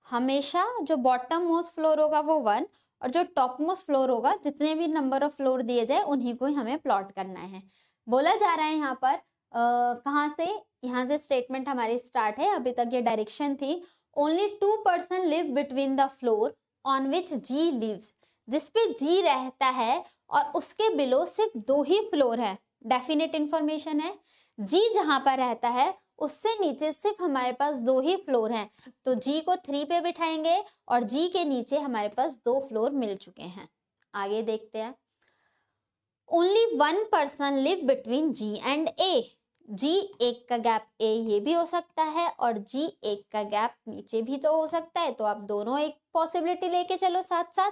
हमेशा जो बॉटम मोस्ट फ्लोर होगा वो 1 और जो टॉप मोस्ट फ्लोर होगा, जितने भी नंबर ऑफ फ्लोर दिए जाए उन्हीं को ही हमें प्लॉट करना है। बोला जा रहा है यहाँ पर कहाँ से, यहाँ से स्टेटमेंट हमारी स्टार्ट है। अभी तक ये डायरेक्शन थी। Only 2 person live between the floor on which G lives, जिसपे जी रहता है और उसके बिलो सिर्फ 2 ही फ्लोर है। डेफिनेट इंफॉर्मेशन है। जी जहां पर रहता है उससे नीचे सिर्फ हमारे पास 2 ही फ्लोर हैं, तो जी को 3 पे बिठाएंगे और जी के नीचे हमारे पास 2 फ्लोर मिल चुके हैं। आगे देखते हैं। Only 1 person live between G and A, G 1 का गैप ए ये भी हो सकता है और जी 1 का गैप नीचे भी तो हो सकता है, तो आप दोनों एक पॉसिबिलिटी लेके चलो साथ साथ।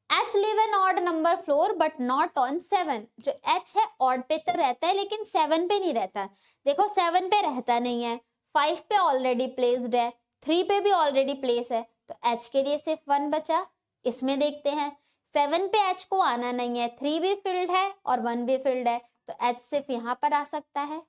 H live an odd number floor but not on 7, जो H है odd पे तो रहता है लेकिन 7 पे नहीं रहता। देखो 7 पे रहता नहीं है, 5 पे ऑलरेडी प्लेस्ड है, 3 पे भी ऑलरेडी प्लेस है, तो H के लिए सिर्फ 1 बचा। इसमें देखते हैं 7 पे H को आना नहीं है, 3 भी फिल्ड है और 1 भी फिल्ड है, तो H सिर्फ यहाँ पर आ सकता है।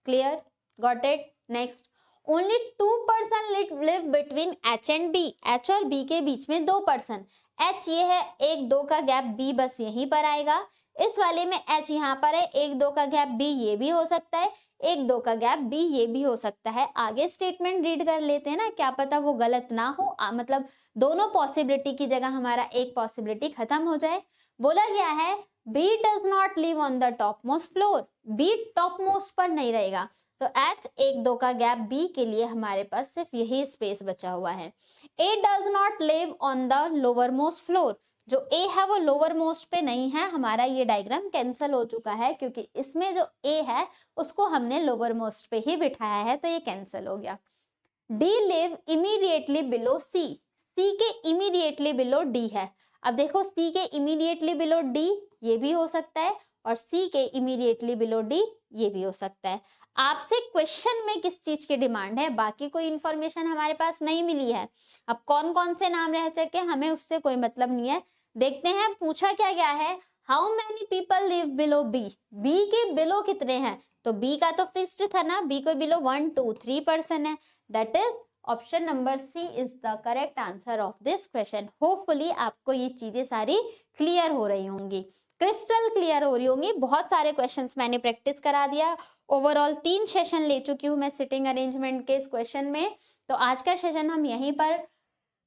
Clear, got it. Next, only 2 person live between H and B, H और B के बीच में 2 पर्सन। H ये है, 1-2 का गैप B बस यहीं पर आएगा। इस वाले में H यहाँ पर है, 1-2 का गैप B ये भी हो सकता है, 1-2 का गैप B ये भी हो सकता है। आगे स्टेटमेंट रीड कर लेते हैं ना, क्या पता वो गलत ना हो, मतलब दोनों पॉसिबिलिटी की जगह हमारा एक पॉसिबिलिटी खत्म हो जाए। बोला गया है B does not live on the top most floor, B top most पर नहीं रहेगा, तो H 1-2 का गैप B के लिए हमारे पास सिर्फ यही स्पेस बचा हुआ है। A does not live on the lower most floor, जो A है वो लोअर मोस्ट पे नहीं है, हमारा ये डायग्राम कैंसिल हो चुका है क्योंकि इसमें जो A है उसको हमने लोअर मोस्ट पे ही बिठाया है, तो ये कैंसिल हो गया। D live immediately below C, C के इमीडिएटली बिलो D है। अब देखो सी के इमीडिएटली बिलो डी ये भी हो सकता है और सी के इमीडिएटली बिलो डी ये भी हो सकता है। आपसे क्वेश्चन में किस चीज की डिमांड है, बाकी कोई इंफॉर्मेशन हमारे पास नहीं मिली है। अब कौन कौन से नाम रह सके हमें उससे कोई मतलब नहीं है। देखते हैं पूछा क्या गया है, how many people live below B, B के बिलो कितने हैं, तो बी का तो फिक्स्ड था ना, बी को बिलो 1 2 3 पर्सन है। That is option number C is the correct answer of this question. Hopefully आपको ये चीजें सारी क्लियर हो रही होंगी, क्रिस्टल क्लियर हो रही होंगी। बहुत सारे क्वेश्चंस मैंने प्रैक्टिस करा दिया, ओवरऑल 3 सेशन ले चुकी हूँ मैं सिटिंग अरेंजमेंट के इस क्वेश्चन में। तो आज का सेशन हम यहीं पर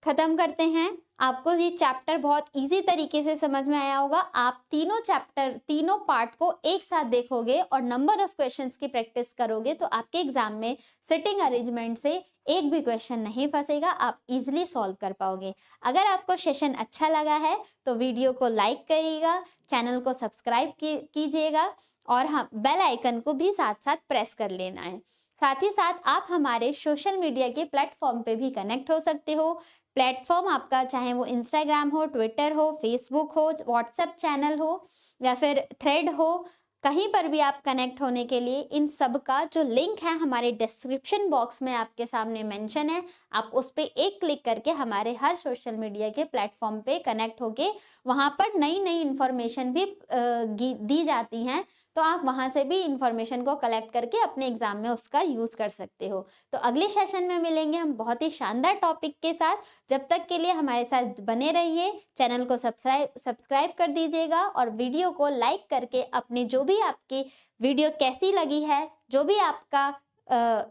खत्म करते हैं। आपको ये चैप्टर बहुत इजी तरीके से समझ में आया होगा। आप तीनों पार्ट को एक साथ देखोगे और नंबर ऑफ क्वेश्चंस की प्रैक्टिस करोगे तो आपके एग्जाम में सिटिंग अरेंजमेंट से एक भी क्वेश्चन नहीं फंसेगा, आप इजीली सॉल्व कर पाओगे। अगर आपको सेशन अच्छा लगा है तो वीडियो को लाइक करिएगा, चैनल को सब्सक्राइब कीजिएगा और हाँ बेल आइकन को भी साथ साथ प्रेस कर लेना है। साथ ही साथ आप हमारे सोशल मीडिया के प्लेटफॉर्म पे भी कनेक्ट हो सकते हो। प्लेटफॉर्म आपका चाहे वो इंस्टाग्राम हो, ट्विटर हो, फेसबुक हो, व्हाट्सएप चैनल हो या फिर थ्रेड हो, कहीं पर भी आप कनेक्ट होने के लिए इन सब का जो लिंक है हमारे डिस्क्रिप्शन बॉक्स में आपके सामने मेंशन है। आप उस पर एक क्लिक करके हमारे हर सोशल मीडिया के प्लेटफॉर्म पे कनेक्ट होके वहाँ पर नई नई इन्फॉर्मेशन भी दी जाती हैं, तो आप वहाँ से भी इंफॉर्मेशन को कलेक्ट करके अपने एग्जाम में उसका यूज़ कर सकते हो। तो अगले सेशन में मिलेंगे हम बहुत ही शानदार टॉपिक के साथ। जब तक के लिए हमारे साथ बने रहिए, चैनल को सब्सक्राइब कर दीजिएगा और वीडियो को लाइक करके अपनी जो भी आपकी वीडियो कैसी लगी है, जो भी आपका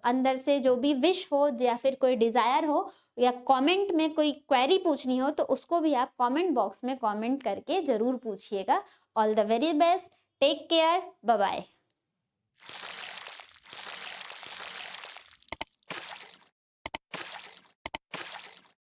अंदर से जो भी विश हो या फिर कोई डिज़ायर हो या कमेंट में कोई क्वेरी पूछनी हो तो उसको भी आप कमेंट बॉक्स में कमेंट करके ज़रूर पूछिएगा। All the very best, take care, bye bye.